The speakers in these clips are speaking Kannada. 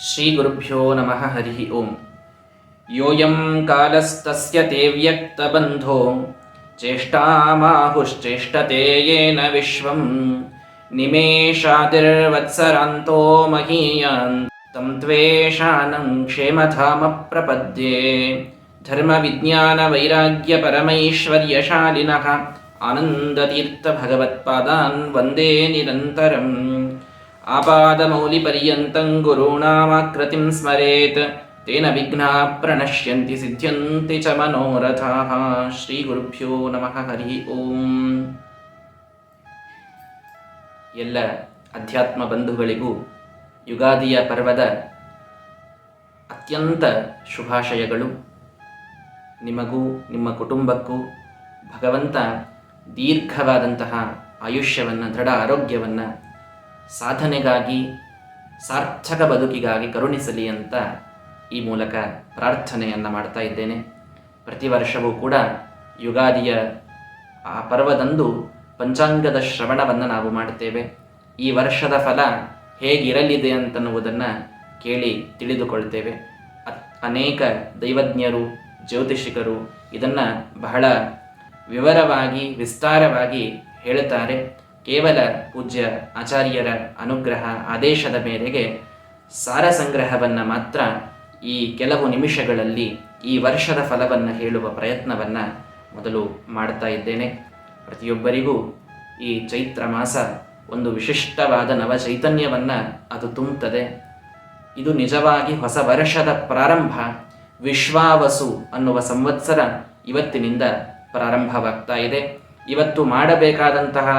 ಶ್ರೀಗುರುಭ್ಯೋ ನಮಃ ಹರಿ ಓಂ. ಯೋಯಂ ಕಾಲಸ್ತಸ್ಯ ತೇ ವ್ಯಕ್ತಬಂಧೋ ಚೇಷ್ಟಾಮಾಹುಶ್ಚೇಷ್ಟತೆ ಯೇನ ವಿಶ್ವಂ ನಿಮೇಷಾದಿರ್ವತ್ಸರಾಂತೋ ಮಹೀಯಾನ್ ತಂ ತ್ವೇಷಾನಂ ಕ್ಷೇಮಧಾಮ ಪ್ರಪದ್ಯೆ. ಧರ್ಮ ವಿಜ್ಞಾನ ವೈರಾಗ್ಯ ಪರಮೈಶ್ವರ್ಯಶಾಲಿನಃ ಆನಂದತೀರ್ಥ ಭಗವತ್ಪಾದಾನ್ ವಂದೇ ನಿರಂತರಂ. ಆಪಾದಮೌಲಿಪರ್ಯಂತಂ ಗುರುಣಾಮಾಕೃತಿಂ ಸ್ಮರೇತ್ ತೇನ ವಿಘ್ನಾಃ ಪ್ರಣಶ್ಯಂತಿ ಸಿದ್ಧ್ಯಂತಿ ಚ ಮನೋರಥಾಃ. ಶ್ರೀ ಗುರುಭ್ಯೋ ನಮಃ ಹರಿ ಓಂ. ಎಲ್ಲ ಅಧ್ಯಾತ್ಮ ಬಂಧುಗಳಿಗೂ ಯುಗಾದಿಯ ಪರ್ವದ ಅತ್ಯಂತ ಶುಭಾಶಯಗಳು. ನಿಮಗೂ ನಿಮ್ಮ ಕುಟುಂಬಕ್ಕೂ ಭಗವಂತ ದೀರ್ಘವಾದಂತಹ ಆಯುಷ್ಯವನ್ನು, ದೃಢ ಆರೋಗ್ಯವನ್ನು, ಸಾಧನೆಗಾಗಿ, ಸಾರ್ಥಕ ಬದುಕಿಗಾಗಿ ಕರುಣಿಸಲಿ ಅಂತ ಈ ಮೂಲಕ ಪ್ರಾರ್ಥನೆಯನ್ನು ಮಾಡ್ತಾ ಇದ್ದೇನೆ. ಪ್ರತಿ ವರ್ಷವೂ ಕೂಡ ಯುಗಾದಿಯ ಆ ಪರ್ವದಂದು ಪಂಚಾಂಗದ ಶ್ರವಣವನ್ನು ನಾವು ಮಾಡುತ್ತೇವೆ. ಈ ವರ್ಷದ ಫಲ ಹೇಗಿರಲಿದೆ ಅಂತನ್ನುವುದನ್ನು ಕೇಳಿ ತಿಳಿದುಕೊಳ್ತೇವೆ. ಅನೇಕ ದೈವಜ್ಞರು, ಜ್ಯೋತಿಷಿಕರು ಇದನ್ನು ಬಹಳ ವಿವರವಾಗಿ, ವಿಸ್ತಾರವಾಗಿ ಹೇಳುತ್ತಾರೆ. ಕೇವಲ ಪೂಜ್ಯ ಆಚಾರ್ಯರ ಅನುಗ್ರಹ, ಆದೇಶದ ಮೇರೆಗೆ ಸಾರ ಸಂಗ್ರಹವನ್ನು ಮಾತ್ರ ಈ ಕೆಲವು ನಿಮಿಷಗಳಲ್ಲಿ ಈ ವರ್ಷದ ಫಲವನ್ನು ಹೇಳುವ ಪ್ರಯತ್ನವನ್ನು ಮೊದಲು ಮಾಡ್ತಾ ಇದ್ದೇನೆ. ಪ್ರತಿಯೊಬ್ಬರಿಗೂ ಈ ಚೈತ್ರ ಮಾಸ ಒಂದು ವಿಶಿಷ್ಟವಾದ ನವ ಚೈತನ್ಯವನ್ನು ಅದು ತುಂಬುತ್ತದೆ. ಇದು ನಿಜವಾಗಿ ಹೊಸ ವರ್ಷದ ಪ್ರಾರಂಭ. ವಿಶ್ವಾವಸು ಅನ್ನುವ ಸಂವತ್ಸರ ಇವತ್ತಿನಿಂದ ಪ್ರಾರಂಭವಾಗ್ತಾ ಇದೆ. ಇವತ್ತು ಮಾಡಬೇಕಾದಂತಹ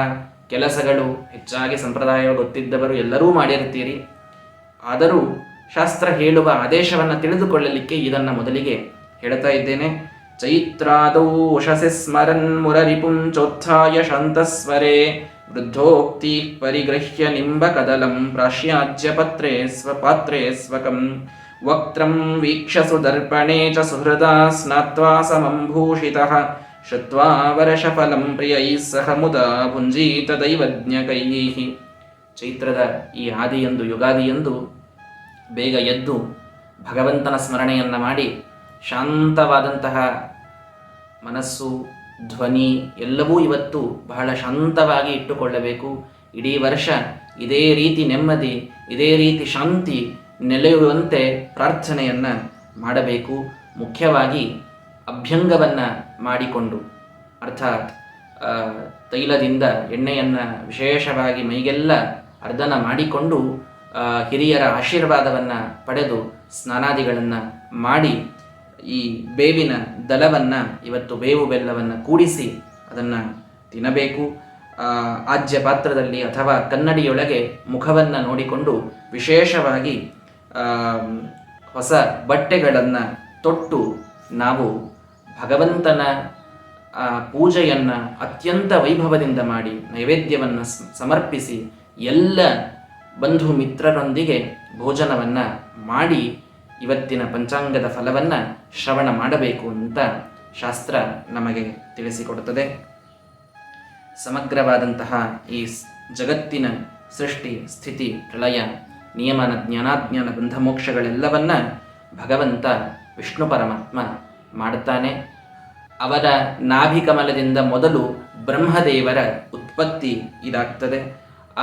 ಕೆಲಸಗಳು ಹೆಚ್ಚಾಗಿ ಸಂಪ್ರದಾಯ ಗೊತ್ತಿದ್ದವರು ಎಲ್ಲರೂ ಮಾಡಿರ್ತೀರಿ. ಆದರೂ ಶಾಸ್ತ್ರ ಹೇಳುವ ಆದೇಶವನ್ನು ತಿಳಿದುಕೊಳ್ಳಲಿಕ್ಕೆ ಇದನ್ನು ಮೊದಲಿಗೆ ಹೇಳ್ತಾ ಇದ್ದೇನೆ. ಚೈತ್ರಾದೌ ಉಷಸಿ ಸ್ಮರನ್ ಮುರರಿಪುಂ ಚೋತ್ಥಾಯ ಶಾಂತಸ್ವರೇ ವೃದ್ಧೋಕ್ತಿ ಪರಿಗೃಹ್ಯ ನಿಂಬ ಕದಲಂ ಪ್ರಾಶ್ಯಾಜ್ಯ ಪತ್ರೇ ಸ್ವಪಾತ್ರೇ ಸ್ವಕಂ ವಕ್ತ್ರಂ ವೀಕ್ಷಸು ದರ್ಪಣೇ ಚ ಸುಹೃದಾ ಸ್ನಾತ್ವಾ ಸಮಂಭೂಷಿತಃ ಶ್ರುತ್ವಾ ವರ್ಷಫಲಂ ಪ್ರಿಯೈಃ ಸಹ ಮುದಾ ಭುಂಜೀತ ದೈವಜ್ಞಕೈಃ. ಚೈತ್ರದ ಈ ಆದಿಯಂದು, ಯುಗಾದಿಯಂದು ಬೇಗ ಎದ್ದು ಭಗವಂತನ ಸ್ಮರಣೆಯನ್ನು ಮಾಡಿ ಶಾಂತವಾದಂತಹ ಮನಸ್ಸು, ಧ್ವನಿ ಎಲ್ಲವೂ ಇವತ್ತು ಬಹಳ ಶಾಂತವಾಗಿ ಇಟ್ಟುಕೊಳ್ಳಬೇಕು. ಇಡೀ ವರ್ಷ ಇದೇ ರೀತಿ ನೆಮ್ಮದಿ, ಇದೇ ರೀತಿ ಶಾಂತಿ ನೆಲೆಯುವಂತೆ ಪ್ರಾರ್ಥನೆಯನ್ನು ಮಾಡಬೇಕು. ಮುಖ್ಯವಾಗಿ ಅಭ್ಯಂಗವನ್ನು ಮಾಡಿಕೊಂಡು, ಅರ್ಥಾತ್ ತೈಲದಿಂದ ಎಣ್ಣೆಯನ್ನು ವಿಶೇಷವಾಗಿ ಮೈಗೆಲ್ಲ ಅರ್ಧನ ಮಾಡಿಕೊಂಡು ಹಿರಿಯರ ಆಶೀರ್ವಾದವನ್ನು ಪಡೆದು ಸ್ನಾನಾದಿಗಳನ್ನು ಮಾಡಿ ಈ ಬೇವಿನ ದಲವನ್ನು, ಇವತ್ತು ಬೇವು ಬೆಲ್ಲವನ್ನು ಕೂಡಿಸಿ ಅದನ್ನು ತಿನ್ನಬೇಕು. ಆಜ್ಯ ಪಾತ್ರದಲ್ಲಿ ಅಥವಾ ಕನ್ನಡಿಯೊಳಗೆ ಮುಖವನ್ನು ನೋಡಿಕೊಂಡು ವಿಶೇಷವಾಗಿ ಹೊಸ ಬಟ್ಟೆಗಳನ್ನು ತೊಟ್ಟು ನಾವು ಭಗವಂತನ ಪೂಜೆಯನ್ನು ಅತ್ಯಂತ ವೈಭವದಿಂದ ಮಾಡಿ ನೈವೇದ್ಯವನ್ನು ಸಮರ್ಪಿಸಿ ಎಲ್ಲ ಬಂಧು ಮಿತ್ರರೊಂದಿಗೆ ಭೋಜನವನ್ನು ಮಾಡಿ ಇವತ್ತಿನ ಪಂಚಾಂಗದ ಫಲವನ್ನು ಶ್ರವಣ ಮಾಡಬೇಕು ಅಂತ ಶಾಸ್ತ್ರ ನಮಗೆ ತಿಳಿಸಿಕೊಡುತ್ತದೆ. ಸಮಗ್ರವಾದಂತಹ ಈ ಜಗತ್ತಿನ ಸೃಷ್ಟಿ, ಸ್ಥಿತಿ, ಪ್ರಳಯ, ನಿಯಮನ, ಜ್ಞಾನಾಜ್ಞಾನ, ಬಂಧ ಮೋಕ್ಷಗಳೆಲ್ಲವನ್ನ ಭಗವಂತ ವಿಷ್ಣು ಪರಮಾತ್ಮ ಮಾಡುತ್ತಾನೆ. ಅವರ ನಾಭಿಕಮಲದಿಂದ ಮೊದಲು ಬ್ರಹ್ಮದೇವರ ಉತ್ಪತ್ತಿ ಇದಾಗ್ತದೆ.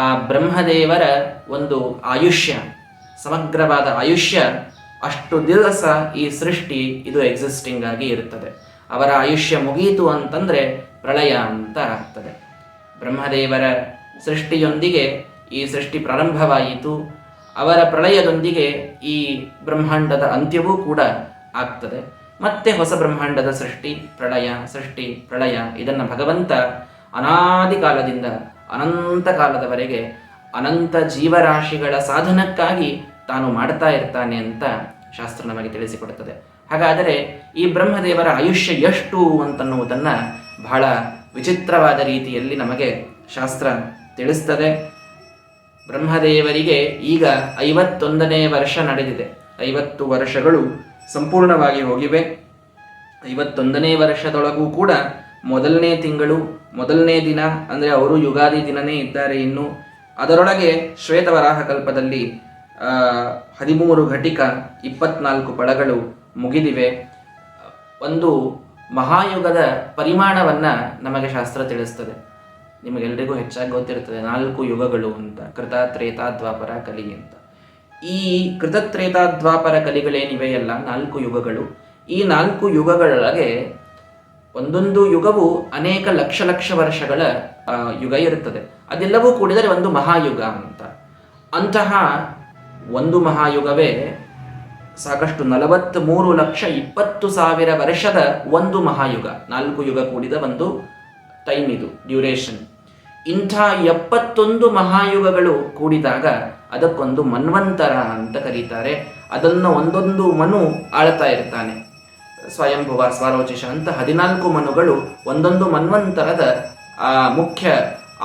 ಆ ಬ್ರಹ್ಮದೇವರ ಒಂದು ಆಯುಷ್ಯ, ಸಮಗ್ರವಾದ ಆಯುಷ್ಯ, ಅಷ್ಟು ದಿವಸ ಈ ಸೃಷ್ಟಿ ಇದು ಎಕ್ಸಿಸ್ಟಿಂಗ್ ಆಗಿ ಇರುತ್ತದೆ. ಅವರ ಆಯುಷ್ಯ ಮುಗಿಯಿತು ಅಂತಂದರೆ ಪ್ರಳಯ ಅಂತ ಆಗ್ತದೆ. ಬ್ರಹ್ಮದೇವರ ಸೃಷ್ಟಿಯೊಂದಿಗೆ ಈ ಸೃಷ್ಟಿ ಪ್ರಾರಂಭವಾಯಿತು. ಅವರ ಪ್ರಳಯದೊಂದಿಗೆ ಈ ಬ್ರಹ್ಮಾಂಡದ ಅಂತ್ಯವೂ ಕೂಡ ಆಗ್ತದೆ. ಮತ್ತೆ ಹೊಸ ಬ್ರಹ್ಮಾಂಡದ ಸೃಷ್ಟಿ, ಪ್ರಳಯ ಇದನ್ನು ಭಗವಂತ ಅನಾದಿ ಕಾಲದಿಂದ ಅನಂತ ಕಾಲದವರೆಗೆ ಅನಂತ ಜೀವರಾಶಿಗಳ ಸಾಧನಕ್ಕಾಗಿ ತಾನು ಮಾಡ್ತಾ ಇರ್ತಾನೆ ಅಂತ ಶಾಸ್ತ್ರ ನಮಗೆ ತಿಳಿಸಿಕೊಡುತ್ತದೆ. ಹಾಗಾದರೆ ಈ ಬ್ರಹ್ಮದೇವರ ಆಯುಷ್ಯ ಎಷ್ಟು ಅಂತನ್ನುವುದನ್ನು ಬಹಳ ವಿಚಿತ್ರವಾದ ರೀತಿಯಲ್ಲಿ ನಮಗೆ ಶಾಸ್ತ್ರ ತಿಳಿಸ್ತದೆ. ಬ್ರಹ್ಮದೇವರಿಗೆ ಈಗ 51ನೇ ವರ್ಷ ನಡೆದಿದೆ. 50 ವರ್ಷಗಳು ಸಂಪೂರ್ಣವಾಗಿ ಹೋಗಿವೆ. 51ನೇ ವರ್ಷದೊಳಗೂ ಕೂಡ ಮೊದಲನೇ ತಿಂಗಳು, ಮೊದಲನೇ ದಿನ ಅಂದರೆ ಅವರು ಯುಗಾದಿ ದಿನನೇ ಇದ್ದಾರೆ. ಇನ್ನು ಅದರೊಳಗೆ ಶ್ವೇತವರಾಹ ಕಲ್ಪದಲ್ಲಿ 13 ಘಟಿಕ 24 ಫಳಗಳು ಮುಗಿದಿವೆ. ಒಂದು ಮಹಾಯುಗದ ಪರಿಮಾಣವನ್ನು ನಮಗೆ ಶಾಸ್ತ್ರ ತಿಳಿಸ್ತದೆ. ನಿಮಗೆಲ್ಲರಿಗೂ ಹೆಚ್ಚಾಗಿ ಗೊತ್ತಿರ್ತದೆ 4 ಯುಗಗಳು ಅಂತ, ಕೃತ, ತ್ರೇತ, ದ್ವಾಪರ, ಕಲಿ ಅಂತ. ಈ ಕೃತ, ತ್ರೇತ, ದ್ವಾಪರ, ಕಲಿಗಳೇನಿವೆಯಲ್ಲ 4 ಯುಗಗಳು. ಈ 4 ಯುಗಗಳೊಳಗೆ ಒಂದೊಂದು ಯುಗವು ಅನೇಕ ಲಕ್ಷ ಲಕ್ಷ ವರ್ಷಗಳ ಯುಗ ಇರುತ್ತದೆ. ಅದೆಲ್ಲವೂ ಕೂಡಿದರೆ ಒಂದು ಮಹಾಯುಗ ಅಂತ. ಅಂತಹ ಒಂದು ಮಹಾಯುಗವೇ ಸಾಕಷ್ಟು 43,20,000 ವರ್ಷದ ಒಂದು ಮಹಾಯುಗ. 4 ಯುಗ ಕೂಡಿದ ಒಂದು ಟೈಮ್ ಇದು, ಡ್ಯೂರೇಷನ್. ಇಂಥ 71 ಮಹಾಯುಗಗಳು ಕೂಡಿದಾಗ ಅದಕ್ಕೊಂದು ಮನ್ವಂತರ ಅಂತ ಕರೀತಾರೆ. ಅದನ್ನು ಒಂದೊಂದು ಮನು ಆಳ್ತಾ ಇರ್ತಾನೆ. ಸ್ವಯಂಭುವ, ಸ್ವರೋಚಿಷ ಅಂತ 14 ಮನುಗಳು ಒಂದೊಂದು ಮನ್ವಂತರದ ಮುಖ್ಯ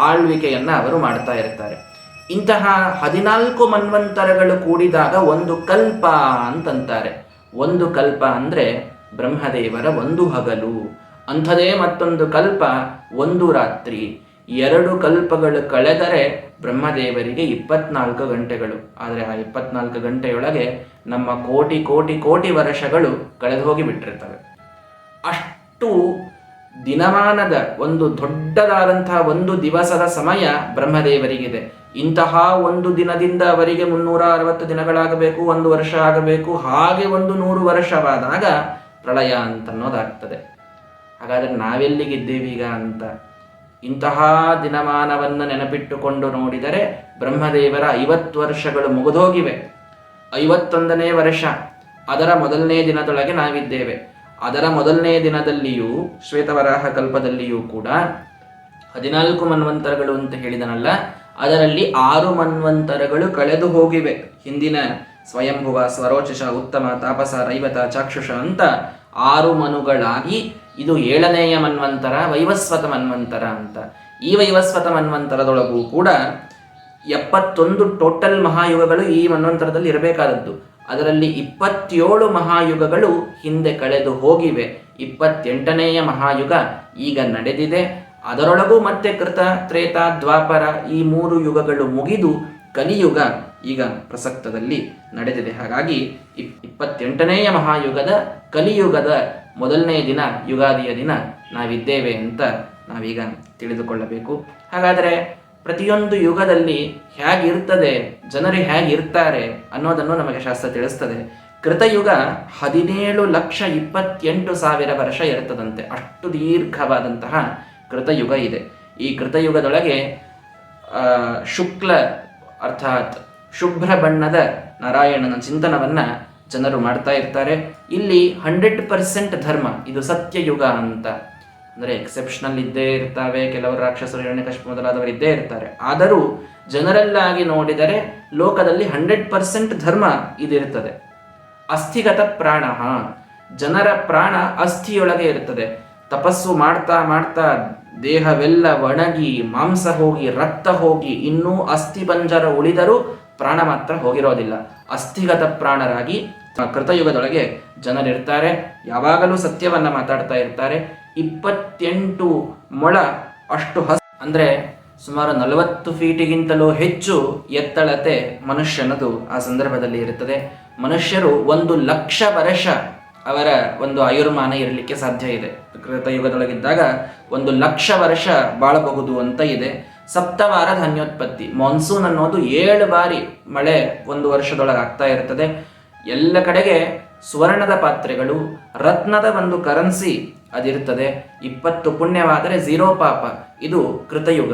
ಆಳ್ವಿಕೆಯನ್ನು ಅವರು ಮಾಡ್ತಾ ಇರ್ತಾರೆ. ಇಂತಹ 14 ಮನ್ವಂತರಗಳು ಕೂಡಿದಾಗ ಒಂದು ಕಲ್ಪ ಅಂತಂತಾರೆ. ಒಂದು ಕಲ್ಪ ಅಂದರೆ ಬ್ರಹ್ಮದೇವರ ಒಂದು ಹಗಲು. ಅಂಥದೇ ಮತ್ತೊಂದು ಕಲ್ಪ ಒಂದು ರಾತ್ರಿ. 2 ಕಲ್ಪಗಳು ಕಳೆದರೆ ಬ್ರಹ್ಮದೇವರಿಗೆ 24 ಗಂಟೆಗಳು. ಆದರೆ ಆ 24 ಗಂಟೆಯೊಳಗೆ ನಮ್ಮ ಕೋಟಿ ಕೋಟಿ ಕೋಟಿ ವರ್ಷಗಳು ಕಳೆದು ಹೋಗಿಬಿಟ್ಟಿರ್ತವೆ. ಅಷ್ಟು ದಿನಮಾನದ ಒಂದು ದೊಡ್ಡದಾದಂತಹ ಒಂದು ದಿವಸದ ಸಮಯ ಬ್ರಹ್ಮದೇವರಿಗಿದೆ. ಇಂತಹ ಒಂದು ದಿನದಿಂದ ಅವರಿಗೆ 360 ದಿನಗಳಾಗಬೇಕು, 1 ವರ್ಷ ಆಗಬೇಕು. ಹಾಗೆ ಒಂದು 100 ವರ್ಷವಾದಾಗ ಪ್ರಳಯ ಅಂತನ್ನೋದಾಗ್ತದೆ. ಹಾಗಾದರೆ ನಾವೆಲ್ಲಿಗಿದ್ದೇವೀಗ ಅಂತ ಇಂತಹ ದಿನಮಾನವನ್ನು ನೆನಪಿಟ್ಟುಕೊಂಡು ನೋಡಿದರೆ ಬ್ರಹ್ಮದೇವರ 50 ವರ್ಷಗಳು ಮುಗಿದೋಗಿವೆ. 51ನೇ ವರ್ಷ, ಅದರ ಮೊದಲನೇ ದಿನದೊಳಗೆ ನಾವಿದ್ದೇವೆ. ಅದರ ಮೊದಲನೇ ದಿನದಲ್ಲಿಯೂ ಶ್ವೇತವರಾಹ ಕಲ್ಪದಲ್ಲಿಯೂ ಕೂಡ 14 ಮನ್ವಂತರಗಳು ಅಂತ ಹೇಳಿದನಲ್ಲ, ಅದರಲ್ಲಿ 6 ಮನ್ವಂತರಗಳು ಕಳೆದು ಹೋಗಿವೆ. ಹಿಂದಿನ ಸ್ವಯಂಭುವ, ಸ್ವರೋಚಿಷ, ಉತ್ತಮ, ತಾಪಸ, ರೈವತ, ಚಾಕ್ಷುಷ ಅಂತ 6 ಮನುಗಳಾಗಿ ಇದು 7ನೇಯ ಮನ್ವಂತರ, ವೈವಸ್ವತ ಮನ್ವಂತರ ಅಂತ. ಈ ವೈವಸ್ವತ ಮನ್ವಂತರದೊಳಗೂ ಕೂಡ 71 ಟೋಟಲ್ ಮಹಾಯುಗಗಳು ಈ ಮನ್ವಂತರದಲ್ಲಿ ಇರಬೇಕಾದದ್ದು. ಅದರಲ್ಲಿ 27 ಮಹಾಯುಗಗಳು ಹಿಂದೆ ಕಳೆದು ಹೋಗಿವೆ. 28ನೇಯ ಮಹಾಯುಗ ಈಗ ನಡೆದಿದೆ. ಅದರೊಳಗೂ ಮತ್ತೆ ಕೃತ, ತ್ರೇತ, ದ್ವಾಪರ ಈ 3 ಯುಗಗಳು ಮುಗಿದು ಕಲಿಯುಗ ಈಗ ಪ್ರಸಕ್ತದಲ್ಲಿ ನಡೆದಿದೆ. ಹಾಗಾಗಿ 28ನೇಯ ಮಹಾಯುಗದ ಕಲಿಯುಗದ ಮೊದಲನೇ ದಿನ, ಯುಗಾದಿಯ ದಿನ ನಾವಿದ್ದೇವೆ ಅಂತ ನಾವೀಗ ತಿಳಿದುಕೊಳ್ಳಬೇಕು. ಹಾಗಾದರೆ ಪ್ರತಿಯೊಂದು ಯುಗದಲ್ಲಿ ಹೇಗಿರ್ತದೆ, ಜನರು ಹೇಗಿರ್ತಾರೆ ಅನ್ನೋದನ್ನು ನಮಗೆ ಶಾಸ್ತ್ರ ತಿಳಿಸ್ತದೆ. ಕೃತಯುಗ 17,28,000 ವರ್ಷ ಇರ್ತದಂತೆ. ಅಷ್ಟು ದೀರ್ಘವಾದಂತಹ ಕೃತಯುಗ ಇದೆ. ಈ ಕೃತಯುಗದೊಳಗೆ ಶುಕ್ಲ ಅರ್ಥಾತ್ ಶುಭ್ರ ಬಣ್ಣದ ನಾರಾಯಣನ ಚಿಂತನವನ್ನು ಜನರು ಮಾಡ್ತಾ ಇರ್ತಾರೆ. ಇಲ್ಲಿ 100% ಧರ್ಮ, ಇದು ಸತ್ಯಯುಗ ಅಂತ. ಅಂದರೆ ಎಕ್ಸೆಪ್ಷನಲ್ ಇದ್ದೇ ಇರ್ತಾವೆ, ಕೆಲವರು ರಾಕ್ಷಸರು, ಹಿರಣ್ಯಕಶಿಪು ಮೊದಲಾದವರು ಇದ್ದೇ ಇರ್ತಾರೆ. ಆದರೂ ಜನರಲ್ಲಾಗಿ ನೋಡಿದರೆ ಲೋಕದಲ್ಲಿ 100% ಧರ್ಮ ಇದಿರ್ತದೆ. ಅಸ್ಥಿಗತ ಪ್ರಾಣ, ಜನರ ಪ್ರಾಣ ಅಸ್ಥಿಯೊಳಗೆ ಇರ್ತದೆ. ತಪಸ್ಸು ಮಾಡ್ತಾ ಮಾಡ್ತಾ ದೇಹವೆಲ್ಲ ಒಣಗಿ ಮಾಂಸ ಹೋಗಿ ರಕ್ತ ಹೋಗಿ ಇನ್ನೂ ಅಸ್ಥಿ ಪಂಜರ ಉಳಿದರೂ ಪ್ರಾಣ ಮಾತ್ರ ಹೋಗಿರೋದಿಲ್ಲ. ಅಸ್ಥಿಗತ ಪ್ರಾಣರಾಗಿ ಕೃತಯುಗದೊಳಗೆ ಜನರಿರ್ತಾರೆ. ಯಾವಾಗಲೂ ಸತ್ಯವನ್ನ ಮಾತಾಡ್ತಾ ಇರ್ತಾರೆ. 28 ಮೊಳ ಅಷ್ಟು ಅಂದರೆ ಸುಮಾರು 40 ಫೀಟಿಗಿಂತಲೂ ಹೆಚ್ಚು ಎತ್ತಳತೆ ಮನುಷ್ಯನದು ಆ ಸಂದರ್ಭದಲ್ಲಿ ಇರುತ್ತದೆ. ಮನುಷ್ಯರು 1,00,000 ವರ್ಷ ಅವರ ಒಂದು ಆಯುರ್ಮಾನ ಇರಲಿಕ್ಕೆ ಸಾಧ್ಯ ಇದೆ. ಕೃತಯುಗದೊಳಗಿದ್ದಾಗ 1,00,000 ವರ್ಷ ಬಾಳಬಹುದು ಅಂತ ಇದೆ. ಸಪ್ತವಾರ ಧಾನ್ಯೋತ್ಪತ್ತಿ, ಮಾನ್ಸೂನ್ ಅನ್ನೋದು 7 ಬಾರಿ ಮಳೆ ಒಂದು ವರ್ಷದೊಳಗೆ ಆಗ್ತಾ ಇರ್ತದೆ. ಎಲ್ಲ ಕಡೆಗೆ ಸುವರ್ಣದ ಪಾತ್ರೆಗಳು, ರತ್ನದ ಒಂದು ಕರೆನ್ಸಿ ಅದಿರ್ತದೆ. 20 ಪುಣ್ಯವಾದರೆ 0 ಪಾಪ. ಇದು ಕೃತಯುಗ.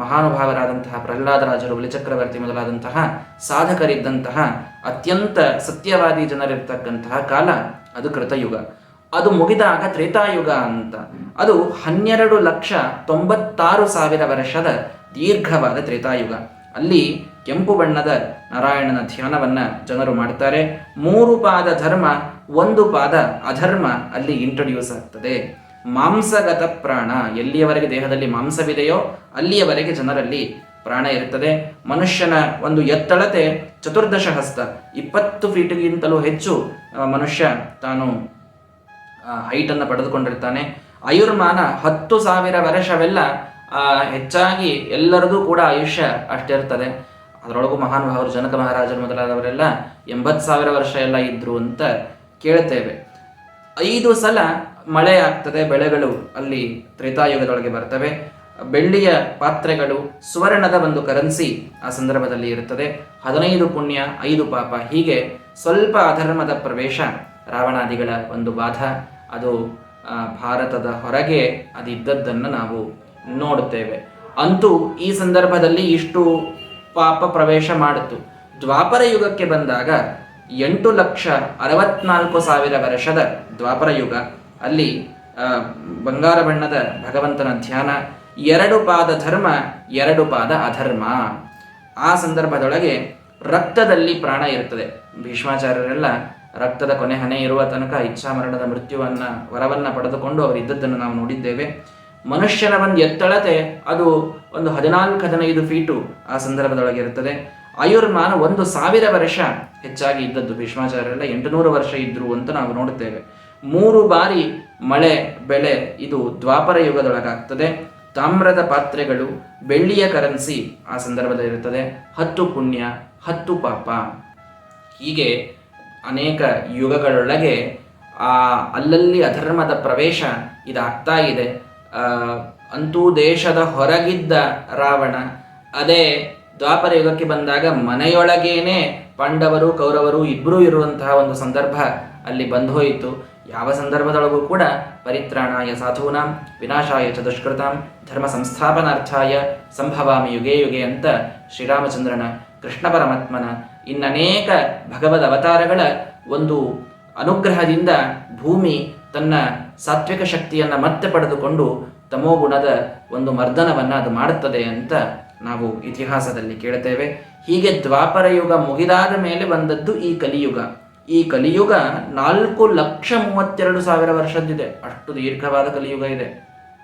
ಮಹಾನುಭಾವರಾದಂತಹ ಪ್ರಹ್ಲಾದರಾಜರು, ಬಲಿಚಕ್ರವರ್ತಿ ಮೊದಲಾದಂತಹ ಸಾಧಕರಿದ್ದಂತಹ ಅತ್ಯಂತ ಸತ್ಯವಾದಿ ಜನರಿರ್ತಕ್ಕಂತಹ ಕಾಲ ಅದು ಕೃತಯುಗ. ಅದು ಮುಗಿದಾಗ ತ್ರೇತಾಯುಗ ಅಂತ. ಅದು 12,96,000 ವರ್ಷದ ದೀರ್ಘವಾದ ತ್ರೇತಾಯುಗ. ಅಲ್ಲಿ ಕೆಂಪು ಬಣ್ಣದ ನಾರಾಯಣನ ಧ್ಯಾನವನ್ನ ಜನರು ಮಾಡ್ತಾರೆ. 3 ಪಾದ ಧರ್ಮ, 1 ಪಾದ ಅಧರ್ಮ ಅಲ್ಲಿ ಇಂಟ್ರೊಡ್ಯೂಸ್ ಆಗ್ತದೆ. ಮಾಂಸಗತ ಪ್ರಾಣ, ಎಲ್ಲಿಯವರೆಗೆ ದೇಹದಲ್ಲಿ ಮಾಂಸವಿದೆಯೋ ಅಲ್ಲಿಯವರೆಗೆ ಜನರಲ್ಲಿ ಪ್ರಾಣ ಇರುತ್ತದೆ. ಮನುಷ್ಯನ ಒಂದು ಎತ್ತಳತೆ 14 ಹಸ್ತ, 20 ಫೀಟ್ಗಿಂತಲೂ ಹೆಚ್ಚು ಮನುಷ್ಯ ತಾನು ಹೈಟನ್ನು ಪಡೆದುಕೊಂಡಿರ್ತಾನೆ. ಆಯುರ್ಮಾನ 10,000 ವರ್ಷವೆಲ್ಲ ಹೆಚ್ಚಾಗಿ ಎಲ್ಲರದು ಕೂಡ ಆಯುಷ್ಯ ಅಷ್ಟಿರ್ತದೆ. ಅದರೊಳಗೂ ಮಹಾನುಭಾವರು ಜನಕ ಮಹಾರಾಜರು ಮೊದಲಾದವರೆಲ್ಲ 80,000 ವರ್ಷ ಎಲ್ಲ ಇದ್ರು ಅಂತ ಕೇಳ್ತೇವೆ. 5 ಸಲ ಮಳೆ ಆಗ್ತದೆ, ಬೆಳೆಗಳು ಅಲ್ಲಿ ತ್ರೇತಾಯುಗದೊಳಗೆ ಬರ್ತವೆ. ಬೆಳ್ಳಿಯ ಪಾತ್ರೆಗಳು, ಸುವರ್ಣದ ಒಂದು ಕರೆನ್ಸಿ ಆ ಸಂದರ್ಭದಲ್ಲಿ ಇರುತ್ತದೆ. 15 ಪುಣ್ಯ 5 ಪಾಪ, ಹೀಗೆ ಸ್ವಲ್ಪ ಅಧರ್ಮದ ಪ್ರವೇಶ, ರಾವಣಾದಿಗಳ ಒಂದು ಬಾಧ, ಅದು ಭಾರತದ ಹೊರಗೆ ಅದಿದ್ದದ್ದನ್ನು ನಾವು ನೋಡುತ್ತೇವೆ. ಅಂತೂ ಈ ಸಂದರ್ಭದಲ್ಲಿ ಇಷ್ಟು ಪಾಪ ಪ್ರವೇಶ ಮಾಡಿತು. ದ್ವಾಪರ ಯುಗಕ್ಕೆ ಬಂದಾಗ 8,64,000 ವರ್ಷದ ದ್ವಾಪರ ಯುಗ. ಅಲ್ಲಿ ಬಂಗಾರ ಬಣ್ಣದ ಭಗವಂತನ ಧ್ಯಾನ, 2 ಪಾದ ಧರ್ಮ, 2 ಪಾದ ಅಧರ್ಮ. ಆ ಸಂದರ್ಭದೊಳಗೆ ರಕ್ತದಲ್ಲಿ ಪ್ರಾಣ ಇರುತ್ತದೆ. ಭೀಷ್ಮಾಚಾರ್ಯರೆಲ್ಲ ರಕ್ತದ ಕೊನೆ ಹನೆ ಇರುವ ತನಕ ಇಚ್ಛಾಮರಣದ ವರವನ್ನು ಪಡೆದುಕೊಂಡು ಅವರು ಇದ್ದದ್ದನ್ನು ನಾವು ನೋಡಿದ್ದೇವೆ. ಮನುಷ್ಯನ ಒಂದು ಎತ್ತಳತೆ ಅದು ಒಂದು 14-15 ಫೀಟು ಆ ಸಂದರ್ಭದೊಳಗೆ ಇರುತ್ತದೆ. ಆಯುರ್ಮಾನ 1,000 ವರ್ಷ ಹೆಚ್ಚಾಗಿ ಇದ್ದದ್ದು. ಭೀಷ್ಮಾಚಾರ್ಯರೆಲ್ಲ 800 ವರ್ಷ ಇದ್ರು ಅಂತ ನಾವು ನೋಡುತ್ತೇವೆ. 3 ಬಾರಿ ಮಳೆ ಬೆಳೆ ಇದು ದ್ವಾಪರ ಯುಗದೊಳಗಾಗ್ತದೆ. ತಾಮ್ರದ ಪಾತ್ರೆಗಳು, ಬೆಳ್ಳಿಯ ಕರೆನ್ಸಿ ಆ ಸಂದರ್ಭದಲ್ಲಿ ಇರುತ್ತದೆ. 10 ಪುಣ್ಯ 10 ಪಾಪ. ಹೀಗೆ ಅನೇಕ ಯುಗಗಳೊಳಗೆ ಅಲ್ಲಲ್ಲಿ ಅಧರ್ಮದ ಪ್ರವೇಶ ಇದಾಗ್ತಾ ಇದೆ. ಅಂತೂ ದೇಶದ ಹೊರಗಿದ್ದ ರಾವಣ ಅದೇ ದ್ವಾಪರ ಯುಗಕ್ಕೆ ಬಂದಾಗ ಮನೆಯೊಳಗೇನೆ ಪಾಂಡವರು ಕೌರವರು ಇಬ್ಬರೂ ಇರುವಂತಹ ಒಂದು ಸಂದರ್ಭ ಅಲ್ಲಿ ಬಂದು ಹೋಯಿತು. ಯಾವ ಸಂದರ್ಭದೊಳಗೂ ಕೂಡ ಪರಿತ್ರಾಣಾಯ ಸಾಧೂನಾಂ ವಿನಾಶಾಯ ಚ ದುಷ್ಕೃತಾಂ ಧರ್ಮ ಸಂಸ್ಥಾಪನಾರ್ಥಾಯ ಸಂಭವಾಮಿ ಯುಗೇ ಯುಗೆ ಅಂತ ಶ್ರೀರಾಮಚಂದ್ರನ, ಕೃಷ್ಣ ಪರಮಾತ್ಮನ, ಇನ್ನನೇಕ ಭಗವದ್ ಅವತಾರಗಳ ಒಂದು ಅನುಗ್ರಹದಿಂದ ಭೂಮಿ ತನ್ನ ಸಾತ್ವಿಕ ಶಕ್ತಿಯನ್ನು ಮತ್ತೆ ಪಡೆದುಕೊಂಡು ತಮೋಗುಣದ ಒಂದು ಮರ್ದನವನ್ನು ಅದು ಮಾಡುತ್ತದೆ ಅಂತ ನಾವು ಇತಿಹಾಸದಲ್ಲಿ ಕೇಳುತ್ತೇವೆ. ಹೀಗೆ ದ್ವಾಪರ ಯುಗ ಮುಗಿದಾದ ಮೇಲೆ ಬಂದದ್ದು ಈ ಕಲಿಯುಗ. ಈ ಕಲಿಯುಗ 4,32,000 ವರ್ಷದ್ದಿದೆ. ಅಷ್ಟು ದೀರ್ಘವಾದ ಕಲಿಯುಗ ಇದೆ.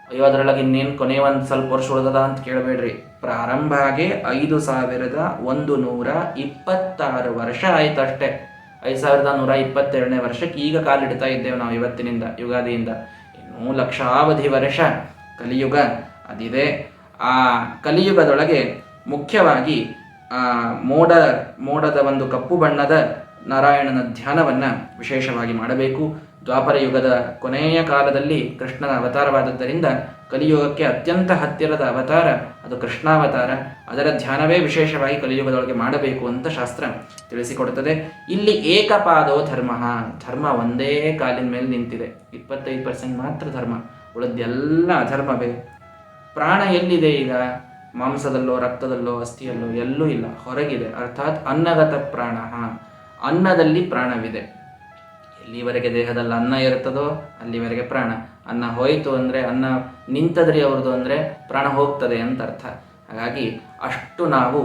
ಅಯ್ಯೋ ಅದರೊಳಗೆ ಇನ್ನೇನು ಕೊನೆ ಒಂದು ಸ್ವಲ್ಪ ವರ್ಷ ಉಳಿದದ ಅಂತ ಕೇಳಬೇಡ್ರಿ. ಪ್ರಾರಂಭ ಆಗಿ 5,126 ವರ್ಷ ಆಯ್ತು ಅಷ್ಟೇ. 5,122ನೇ ವರ್ಷಕ್ಕೆ ಈಗ ಕಾಲಿಡ್ತಾ ಇದ್ದೇವೆ ನಾವು ಇವತ್ತಿನಿಂದ, ಯುಗಾದಿಯಿಂದ. ಇನ್ನೂ ಲಕ್ಷಾವಧಿ ವರ್ಷ ಕಲಿಯುಗ ಅದಿದೆ. ಆ ಕಲಿಯುಗದೊಳಗೆ ಮುಖ್ಯವಾಗಿ ಮೋಡದ ಒಂದು ಕಪ್ಪು ಬಣ್ಣದ ನಾರಾಯಣನ ಧ್ಯಾನವನ್ನು ವಿಶೇಷವಾಗಿ ಮಾಡಬೇಕು. ದ್ವಾಪರ ಯುಗದ ಕೊನೆಯ ಕಾಲದಲ್ಲಿ ಕೃಷ್ಣನ ಅವತಾರವಾದದ್ದರಿಂದ ಕಲಿಯುಗಕ್ಕೆ ಅತ್ಯಂತ ಹತ್ತಿರದ ಅವತಾರ ಅದು ಕೃಷ್ಣಾವತಾರ. ಅದರ ಧ್ಯಾನವೇ ವಿಶೇಷವಾಗಿ ಕಲಿಯುಗದೊಳಗೆ ಮಾಡಬೇಕು ಅಂತ ಶಾಸ್ತ್ರ ತಿಳಿಸಿಕೊಡುತ್ತದೆ. ಇಲ್ಲಿ ಏಕಪಾದೋ ಧರ್ಮ, ಧರ್ಮ ಒಂದೇ ಕಾಲಿನ ಮೇಲೆ ನಿಂತಿದೆ. 25% ಮಾತ್ರ ಧರ್ಮ, ಉಳಿದೆಲ್ಲ ಅಧರ್ಮವೇ. ಪ್ರಾಣ ಎಲ್ಲಿದೆ ಈಗ? ಮಾಂಸದಲ್ಲೋ ರಕ್ತದಲ್ಲೋ ಅಸ್ಥಿಯಲ್ಲೋ ಎಲ್ಲೂ ಇಲ್ಲ, ಹೊರಗಿದೆ. ಅರ್ಥಾತ್ ಅನ್ನಗತ ಪ್ರಾಣ, ಅನ್ನದಲ್ಲಿ ಪ್ರಾಣವಿದೆ. ಎಲ್ಲಿವರೆಗೆ ದೇಹದಲ್ಲಿ ಅನ್ನ ಇರುತ್ತದೋ ಅಲ್ಲಿವರೆಗೆ ಪ್ರಾಣ. ಅನ್ನ ಹೋಯಿತು ಅಂದರೆ, ಅನ್ನ ನಿಂತದ್ರಿ ಅವ್ರದ್ದು ಅಂದರೆ ಪ್ರಾಣ ಹೋಗ್ತದೆ ಅಂತ ಅರ್ಥ. ಹಾಗಾಗಿ ಅಷ್ಟು ನಾವು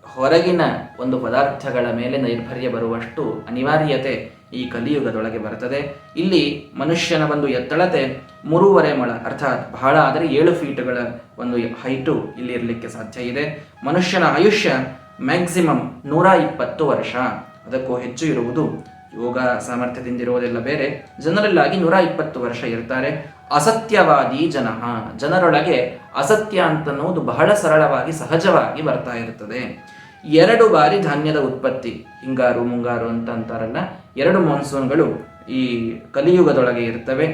ಹೊರಗಿನ ಒಂದು ಪದಾರ್ಥಗಳ ಮೇಲೆ ನಿರ್ಭರ್ಯ ಬರುವಷ್ಟು ಅನಿವಾರ್ಯತೆ ಈ ಕಲಿಯುಗದೊಳಗೆ ಬರ್ತದೆ. ಇಲ್ಲಿ ಮನುಷ್ಯನ ಒಂದು ಎತ್ತಳತೆ 3.5 ಮೊಳ, ಅರ್ಥಾತ್ ಬಹಳ ಆದರೆ 7 ಫೀಟ್ಗಳ ಒಂದು ಹೈಟು ಇಲ್ಲಿ ಇರಲಿಕ್ಕೆ ಸಾಧ್ಯ ಇದೆ. ಮನುಷ್ಯನ ಆಯುಷ್ಯ ಮ್ಯಾಕ್ಸಿಮಮ್ 120 ವರ್ಷ, ಅದಕ್ಕೂ ಹೆಚ್ಚು ಇರುವುದು. ಯೋಗ ಸಾಮರ್ಥ್ಯದಿಂದ ಇರುವುದೆಲ್ಲ ಬೇರೆ. ಜನರಲ್ ಆಗಿ 120 ವರ್ಷ ಇರ್ತಾರೆ. ಅಸತ್ಯವಾದಿ ಜನರೊಳಗೆ ಅಸತ್ಯ ಅಂತನ್ನುವುದು ಬಹಳ ಸರಳವಾಗಿ ಸಹಜವಾಗಿ ಬರ್ತಾ ಇರುತ್ತದೆ. 2 ಬಾರಿ ಧಾನ್ಯದ ಉತ್ಪತ್ತಿ, ಹಿಂಗಾರು ಮುಂಗಾರು ಅಂತ ಅಂತಾರಲ್ಲ, 2 ಮಾನ್ಸೂನ್ಗಳು ಈ ಕಲಿಯುಗದೊಳಗೆ ಇರ್ತವೆ.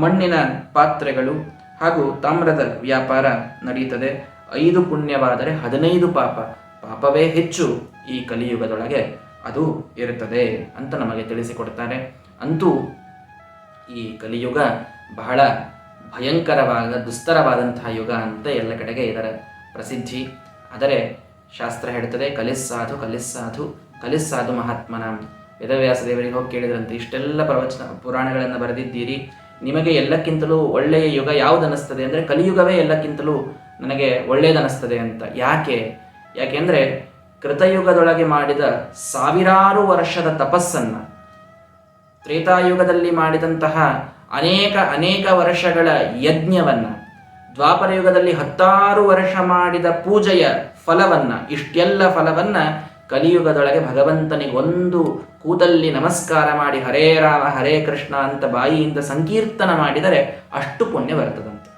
ಮಣ್ಣಿನ ಪಾತ್ರೆಗಳು ಹಾಗೂ ತಾಮ್ರದ ವ್ಯಾಪಾರ ನಡೀತದೆ. 5 ಪುಣ್ಯವಾದರೆ 15 ಪಾಪ, ಪಾಪವೇ ಹೆಚ್ಚು ಈ ಕಲಿಯುಗದೊಳಗೆ ಅದು ಇರುತ್ತದೆ ಅಂತ ನಮಗೆ ತಿಳಿಸಿಕೊಡ್ತಾರೆ. ಅಂತೂ ಈ ಕಲಿಯುಗ ಬಹಳ ಭಯಂಕರವಾದ ದುಸ್ತರವಾದಂತಹ ಯುಗ ಅಂತ ಎಲ್ಲ ಕಡೆಗೆ ಇದರ ಪ್ರಸಿದ್ಧಿ. ಆದರೆ ಶಾಸ್ತ್ರ ಹೇಳ್ತದೆ, ಕಲಿಸ್ಸಾಧು ಕಲಿಸ್ಸಾಧು ಕಲಿಸ್ಸಾಧು ಮಹಾತ್ಮನ. ವೇದವ್ಯಾಸ ದೇವರಿಗೆ ಹೋಗಿ ಕೇಳಿದ್ರಂತೆ, ಇಷ್ಟೆಲ್ಲ ಪುರಾಣಗಳನ್ನು ಬರೆದಿದ್ದೀರಿ, ನಿಮಗೆ ಎಲ್ಲಕ್ಕಿಂತಲೂ ಒಳ್ಳೆಯ ಯುಗ ಯಾವುದು ಅನ್ನಿಸ್ತದೆ ಅಂದರೆ ಕಲಿಯುಗವೇ ಎಲ್ಲಕ್ಕಿಂತಲೂ ನನಗೆ ಒಳ್ಳೆಯದನ್ನಿಸ್ತದೆ ಅಂತ. ಯಾಕೆಂದರೆ ಕೃತಯುಗದೊಳಗೆ ಮಾಡಿದ 1000 ವರ್ಷದ ತಪಸ್ಸನ್ನು, ತ್ರೇತಾಯುಗದಲ್ಲಿ ಮಾಡಿದಂತಹ ಅನೇಕ ವರ್ಷಗಳ ಯಜ್ಞವನ್ನು, ದ್ವಾಪರ ಯುಗದಲ್ಲಿ 16 ವರ್ಷ ಮಾಡಿದ ಪೂಜೆಯ ಫಲವನ್ನು, ಇಷ್ಟೆಲ್ಲ ಫಲವನ್ನು ಕಲಿಯುಗದೊಳಗೆ ಭಗವಂತನಿಗೆ ಒಂದು ಕೂದಲ್ಲಿ ನಮಸ್ಕಾರ ಮಾಡಿ ಹರೇ ರಾಮ ಹರೇ ಕೃಷ್ಣ ಅಂತ ಬಾಯಿಯಿಂದ ಸಂಕೀರ್ತನ ಮಾಡಿದರೆ ಅಷ್ಟು ಪುಣ್ಯ ಬರ್ತದಂತೆ.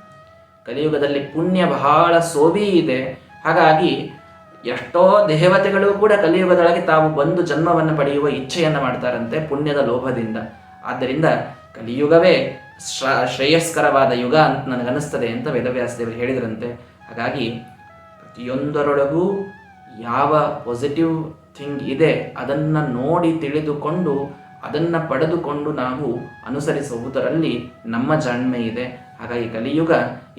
ಕಲಿಯುಗದಲ್ಲಿ ಪುಣ್ಯ ಬಹಳ ಸೋವಿ ಇದೆ. ಹಾಗಾಗಿ ಎಷ್ಟೋ ದೇವತೆಗಳು ಕೂಡ ಕಲಿಯುಗದೊಳಗೆ ತಾವು ಬಂದು ಜನ್ಮವನ್ನು ಪಡೆಯುವ ಇಚ್ಛೆಯನ್ನು ಮಾಡ್ತಾರಂತೆ ಪುಣ್ಯದ ಲೋಭದಿಂದ. ಆದ್ದರಿಂದ ಕಲಿಯುಗವೇ ಶ್ರೇಯಸ್ಕರವಾದ ಯುಗ ಅಂತ ನನಗನ್ನಿಸ್ತದೆ ಅಂತ ವೇದವ್ಯಾಸದೇವರು ಹೇಳಿದ್ರಂತೆ. ಹಾಗಾಗಿ ಪ್ರತಿಯೊಂದರೊಳಗೂ ಯಾವ ಪಾಸಿಟಿವ್ ಥಿಂಗ್ ಇದೆ ಅದನ್ನು ನೋಡಿ ತಿಳಿದುಕೊಂಡು ಅದನ್ನು ಪಡೆದುಕೊಂಡು ನಾವು ಅನುಸರಿಸುವುದರಲ್ಲಿ ನಮ್ಮ ಜಾಣ್ಮೆ ಇದೆ. ಹಾಗಾಗಿ ಕಲಿಯುಗ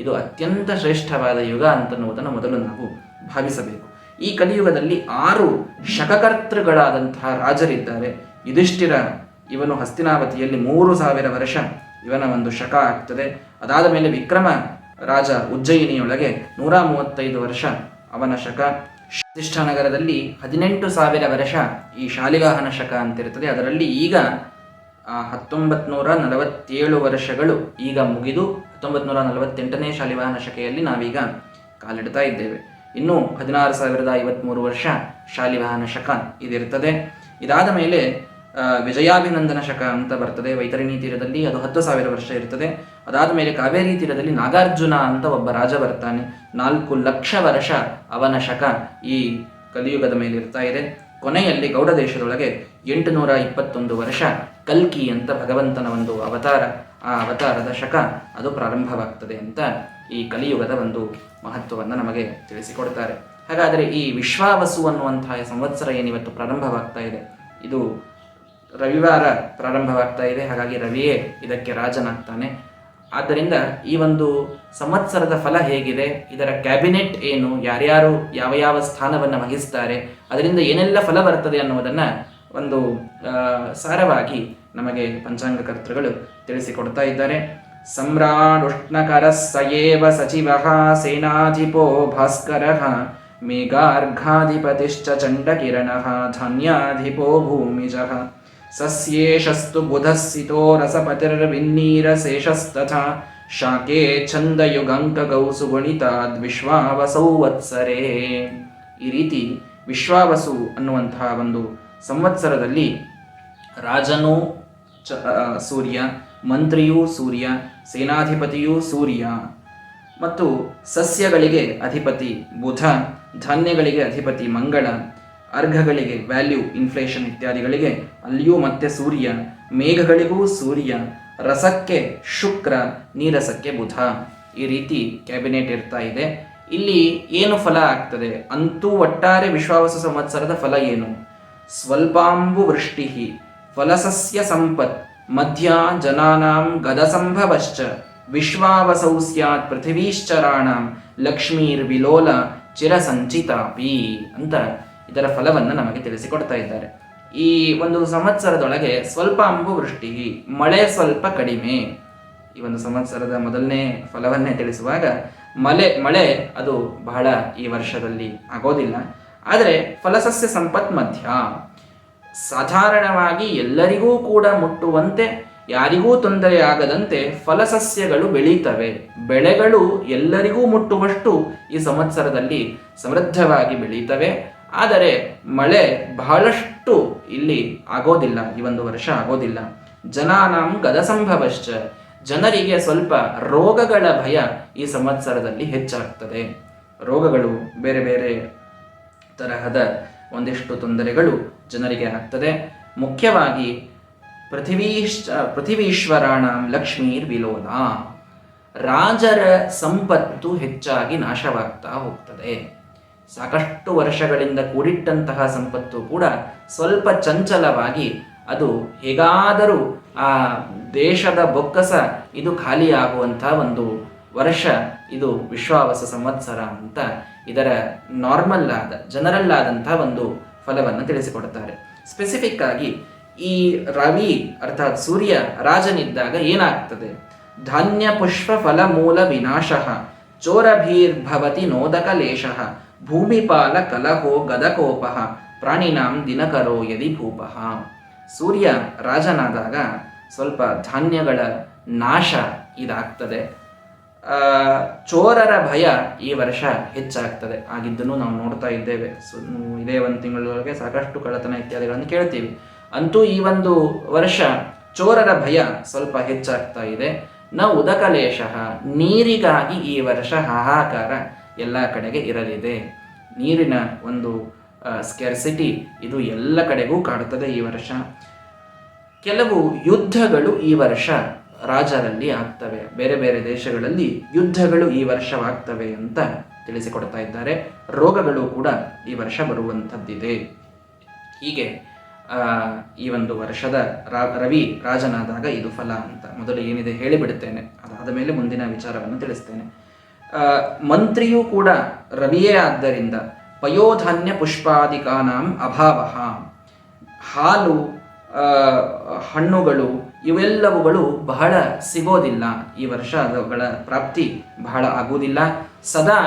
ಇದು ಅತ್ಯಂತ ಶ್ರೇಷ್ಠವಾದ ಯುಗ ಅಂತನ್ನುವುದನ್ನು ಮೊದಲು ನಾವು ಭಾವಿಸಬೇಕು. ಈ ಕಲಿಯುಗದಲ್ಲಿ 6 ಶಕಕರ್ತೃಗಳಾದಂತಹ ರಾಜರಿದ್ದಾರೆ. ಯುಧಿಷ್ಠಿರ, ಇವನು ಹಸ್ತಿನಾವತಿಯಲ್ಲಿ 3000 ವರ್ಷ ಇವನ ಒಂದು ಶಕ ಆಗ್ತದೆ. ಅದಾದ ಮೇಲೆ ವಿಕ್ರಮ ರಾಜ ಉಜ್ಜಯಿನಿಯೊಳಗೆ 135 ವರ್ಷ ಅವನ ಶಕ. ನಗರದಲ್ಲಿ 18,000 ವರ್ಷ ಈ ಶಾಲಿವಾಹನ ಶಕ ಅಂತಿರ್ತದೆ. ಅದರಲ್ಲಿ ಈಗ 1947 ವರ್ಷಗಳು ಈಗ ಮುಗಿದು 1948ನೇ ಶಾಲಿವಾಹನ ಶಕೆಯಲ್ಲಿ ನಾವೀಗ ಕಾಲಿಡ್ತಾ ಇದ್ದೇವೆ. ಇನ್ನು 16,053 ವರ್ಷ ಶಾಲಿವಾಹನ ಶಕ ಇದಿರ್ತದೆ. ಇದಾದ ಮೇಲೆ ವಿಜಯಾಭಿನಂದನ ಶಕ ಅಂತ ಬರ್ತದೆ ವೈತರಣಿ ತೀರದಲ್ಲಿ, ಅದು 10,000 ವರ್ಷ ಇರ್ತದೆ. ಅದಾದ ಮೇಲೆ ಕಾವೇರಿ ತೀರದಲ್ಲಿ ನಾಗಾರ್ಜುನ ಅಂತ ಒಬ್ಬ ರಾಜ ಬರ್ತಾನೆ, 4 ಲಕ್ಷ ವರ್ಷ ಅವನ ಶಕ ಈ ಕಲಿಯುಗದ ಮೇಲೆ ಇರ್ತಾ ಇದೆ. ಕೊನೆಯಲ್ಲಿ ಗೌಡ ದೇಶದೊಳಗೆ 821 ವರ್ಷ ಕಲ್ಕಿ ಅಂತ ಭಗವಂತನ ಒಂದು ಅವತಾರ, ಆ ಅವತಾರದ ಶಕ ಅದು ಪ್ರಾರಂಭವಾಗ್ತದೆ ಅಂತ ಈ ಕಲಿಯುಗದ ಒಂದು ಮಹತ್ವವನ್ನು ನಮಗೆ ತಿಳಿಸಿಕೊಡ್ತಾರೆ. ಹಾಗಾದರೆ ಈ ವಿಶ್ವಾವಸು ಅನ್ನುವಂತಹ ಸಂವತ್ಸರ ಏನಿವತ್ತು ಪ್ರಾರಂಭವಾಗ್ತಾ ಇದೆ, ಇದು ರವಿವಾರ ಪ್ರಾರಂಭವಾಗ್ತಾ ಇದೆ. ಹಾಗಾಗಿ ರವಿಯೇ ಇದಕ್ಕೆ ರಾಜನಾಗ್ತಾನೆ. ಆದ್ದರಿಂದ ಈ ಒಂದು ಸಂವತ್ಸರದ ಫಲ ಹೇಗಿದೆ, ಇದರ ಕ್ಯಾಬಿನೆಟ್ ಏನು, ಯಾರ್ಯಾರು ಯಾವ ಯಾವ ಸ್ಥಾನವನ್ನು ವಹಿಸ್ತಾರೆ, ಅದರಿಂದ ಏನೆಲ್ಲ ಫಲ ಬರ್ತದೆ ಅನ್ನುವುದನ್ನು ಒಂದು ಸಾರವಾಗಿ ನಮಗೆ ಪಂಚಾಂಗಕರ್ತೃಗಳು ತಿಳಿಸಿಕೊಡ್ತಾ ಇದ್ದಾರೆ. ಸಮ್ರಾಡುಷ್ಣಕರ ಸಯೇವ ಸಚಿವ ಸೇನಾಧಿಪೋ ಭಾಸ್ಕರ ಮೇಘಾರ್ಘಾಧಿಪತಿಶ್ಚ ಚಂಡಕಿರಣ ಧಾನ್ಯಾಧಿಪೋ ಭೂಮಿಜ ಸಸ್ಯೇಶಸ್ತು ಬುಧಸ್ಥಿತೋ ರಸಪತಿರ್ವಿನ್ನೀರಶೇಷಸ್ತಥಾ ಶಾಕೆ ಛಂದಯುಗಂಕಗೌ ಸುಗುಣಿತಾದ್ ವಿಶ್ವಾವಸೌ ವತ್ಸರೇ. ಈ ರೀತಿ ವಿಶ್ವಾವಸು ಅನ್ನುವಂತಹ ಒಂದು ಸಂವತ್ಸರದಲ್ಲಿ ರಾಜನೂ ಸೂರ್ಯ, ಮಂತ್ರಿಯೂ ಸೂರ್ಯ, ಸೇನಾಧಿಪತಿಯೂ ಸೂರ್ಯ, ಮತ್ತು ಸಸ್ಯಗಳಿಗೆ ಅಧಿಪತಿ ಬುಧ, ಧಾನ್ಯಗಳಿಗೆ ಅಧಿಪತಿ ಮಂಗಳ, ಅರ್ಘಗಳಿಗೆ ವ್ಯಾಲ್ಯೂ ಇನ್ಫ್ಲೇಷನ್ ಇತ್ಯಾದಿಗಳಿಗೆ ಅಲ್ಲಿಯೂ ಮತ್ತೆ ಸೂರ್ಯ, ಮೇಘಗಳಿಗೂ ಸೂರ್ಯ, ರಸಕ್ಕೆ ಶುಕ್ರ, ನೀರಸಕ್ಕೆ ಬುಧ. ಈ ರೀತಿ ಕ್ಯಾಬಿನೆಟ್ ಇರ್ತಾ ಇದೆ. ಇಲ್ಲಿ ಏನು ಫಲ ಆಗ್ತದೆ ಅಂತೂ ಒಟ್ಟಾರೆ ವಿಶ್ವಾವಸು ಸಂವತ್ಸರದ ಫಲ ಏನು? ಸ್ವಲ್ಪಾಂಬು ವೃಷ್ಟಿ ಫಲಸಸ್ಯ ಸಂಪತ್ ಮಧ್ಯ ಜನಾನಾಂ ಗದಸಂಭವಶ್ಚ ವಿಶ್ವಾವಸೌ ಸ್ಯಾತ್ ಪೃಥಿವೀಶ್ಚರಾಣಾಂ ಲಕ್ಷ್ಮೀರ್ವಿಲೋಲ ಚಿರಸಂಚಿತಾಪಿ ಅಂತ ಇದರ ಫಲವನ್ನು ನಮಗೆ ತಿಳಿಸಿಕೊಡ್ತಾ ಇದ್ದಾರೆ. ಈ ಒಂದು ಸಂವತ್ಸರದೊಳಗೆ ಸ್ವಲ್ಪ ಅಂಬು ವೃಷ್ಟಿ, ಮಳೆ ಸ್ವಲ್ಪ ಕಡಿಮೆ. ಈ ಒಂದು ಸಂವತ್ಸರದ ಮೊದಲನೇ ಫಲವನ್ನೇ ತಿಳಿಸುವಾಗ ಮಳೆ ಅದು ಬಹಳ ಈ ವರ್ಷದಲ್ಲಿ ಆಗೋದಿಲ್ಲ. ಆದರೆ ಫಲಸಸ್ಯ ಸಂಪತ್ ಮಧ್ಯ, ಸಾಧಾರಣವಾಗಿ ಎಲ್ಲರಿಗೂ ಕೂಡ ಮುಟ್ಟುವಂತೆ, ಯಾರಿಗೂ ತೊಂದರೆ ಆಗದಂತೆ ಫಲಸಸ್ಯಗಳು ಬೆಳೀತವೆ. ಬೆಳೆಗಳು ಎಲ್ಲರಿಗೂ ಮುಟ್ಟುವಷ್ಟು ಈ ಸಂವತ್ಸರದಲ್ಲಿ ಸಮೃದ್ಧವಾಗಿ ಬೆಳೀತವೆ. ಆದರೆ ಮಳೆ ಬಹಳಷ್ಟು ಇಲ್ಲಿ ಆಗೋದಿಲ್ಲ, ಈ ಒಂದು ವರ್ಷ ಆಗೋದಿಲ್ಲ. ಜನಾನಾಂ ಗದಸಂಭವಶ್ಚ, ಜನರಿಗೆ ಸ್ವಲ್ಪ ರೋಗಗಳ ಭಯ ಈ ಸಂವತ್ಸರದಲ್ಲಿ ಹೆಚ್ಚಾಗ್ತದೆ. ರೋಗಗಳು, ಬೇರೆ ಬೇರೆ ತರಹದ ಒಂದಿಷ್ಟು ತೊಂದರೆಗಳು ಜನರಿಗೆ ಆಗ್ತದೆ. ಮುಖ್ಯವಾಗಿ ಪೃಥಿವೀಶ್ವರಾಣಂ ಲಕ್ಷ್ಮೀರ್ ವಿಲೋಲ, ರಾಜರ ಸಂಪತ್ತು ಹೆಚ್ಚಾಗಿ ನಾಶವಾಗ್ತಾ ಹೋಗ್ತದೆ. ಸಾಕಷ್ಟು ವರ್ಷಗಳಿಂದ ಕೂಡಿಟ್ಟಂತಹ ಸಂಪತ್ತು ಕೂಡ ಸ್ವಲ್ಪ ಚಂಚಲವಾಗಿ ಅದು ಹೇಗಾದರೂ ಆ ದೇಶದ ಬೊಕ್ಕಸ ಇದು ಖಾಲಿಯಾಗುವಂತಹ ಒಂದು ವರ್ಷ ಇದು ವಿಶ್ವಾವಸ ಸಂವತ್ಸರ ಅಂತ ಇದರ ನಾರ್ಮಲ್ ಜನರಲ್ ಆದಂತಹ ಒಂದು ಫಲವನ್ನು ತಿಳಿಸಿಕೊಡುತ್ತಾರೆ. ಸ್ಪೆಸಿಫಿಕ್ ಆಗಿ ಈ ರವಿ ಅರ್ಥಾತ್ ಸೂರ್ಯ ರಾಜನಿದ್ದಾಗ ಏನಾಗ್ತದೆ? ಧಾನ್ಯ ಪುಷ್ಪ ಫಲ ಮೂಲ ವಿನಾಶ, ಚೋರಭೀರ್ಭವತಿ ನೋದಕ ಲೇಷ, ಭೂಮಿಪಾಲ ಕಲಹೋ ಗದಕೋಪ, ಪ್ರಾಣಿನಾಂ ದಿನಕರೋ ಯದಿ ಭೂಪಃ. ಸೂರ್ಯ ರಾಜನಾದಾಗ ಸ್ವಲ್ಪ ಧಾನ್ಯಗಳ ನಾಶ ಇದಾಗ್ತದೆ. ಚೋರರ ಭಯ ಈ ವರ್ಷ ಹೆಚ್ಚಾಗ್ತದೆ. ಆಗಿದ್ದನ್ನು ನಾವು ನೋಡ್ತಾ ಇದ್ದೇವೆ. ಇದೇ ಒಂದು ತಿಂಗಳೊಳಗೆ ಸಾಕಷ್ಟು ಕಳ್ಳತನ ಇತ್ಯಾದಿಗಳನ್ನು ಕೇಳ್ತೀವಿ. ಅಂತೂ ಈ ಒಂದು ವರ್ಷ ಚೋರರ ಭಯ ಸ್ವಲ್ಪ ಹೆಚ್ಚಾಗ್ತಾ ಇದೆ. ನ ಉದಕಲೇಶ, ನೀರಿಗಾಗಿ ಈ ವರ್ಷ ಹಾಹಾಕಾರ ಎಲ್ಲ ಕಡೆಗೆ ಇರಲಿದೆ. ನೀರಿನ ಒಂದು ಸ್ಕೆರ್ಸಿಟಿ ಇದು ಎಲ್ಲ ಕಡೆಗೂ ಕಾಡುತ್ತದೆ ಈ ವರ್ಷ. ಕೆಲವು ಯುದ್ಧಗಳು ಈ ವರ್ಷ ರಾಜರಲ್ಲಿ ಆಗ್ತವೆ, ಬೇರೆ ಬೇರೆ ದೇಶಗಳಲ್ಲಿ ಯುದ್ಧಗಳು ಈ ವರ್ಷವಾಗ್ತವೆ ಅಂತ ತಿಳಿಸಿಕೊಡ್ತಾ ಇದ್ದಾರೆ. ರೋಗಗಳು ಕೂಡ ಈ ವರ್ಷ ಬರುವಂಥದ್ದಿದೆ. ಹೀಗೆ ಈ ಒಂದು ವರ್ಷದ ರವಿ ರಾಜನಾದಾಗ ಇದು ಫಲ ಅಂತ ಮೊದಲು ಏನಿದೆ ಹೇಳಿಬಿಡುತ್ತೇನೆ, ಅದಾದ ಮೇಲೆ ಮುಂದಿನ ವಿಚಾರವನ್ನು ತಿಳಿಸ್ತೇನೆ. ಮಂತ್ರಿಯೂ ಕೂಡ ರವಿಯೇ ಆದ್ದರಿಂದ ಪಯೋಧಾನ್ಯ ಪುಷ್ಪಾದಿಕಾನಾಂ ಅಭಾವ, ಹಾಲು ಹಣ್ಣುಗಳು ಇವೆಲ್ಲವುಗಳು ಬಹಳ ಸಿಗೋದಿಲ್ಲ ಈ ವರ್ಷ, ಅವುಗಳ ಪ್ರಾಪ್ತಿ ಬಹಳ ಆಗುವುದಿಲ್ಲ. ಸದಾ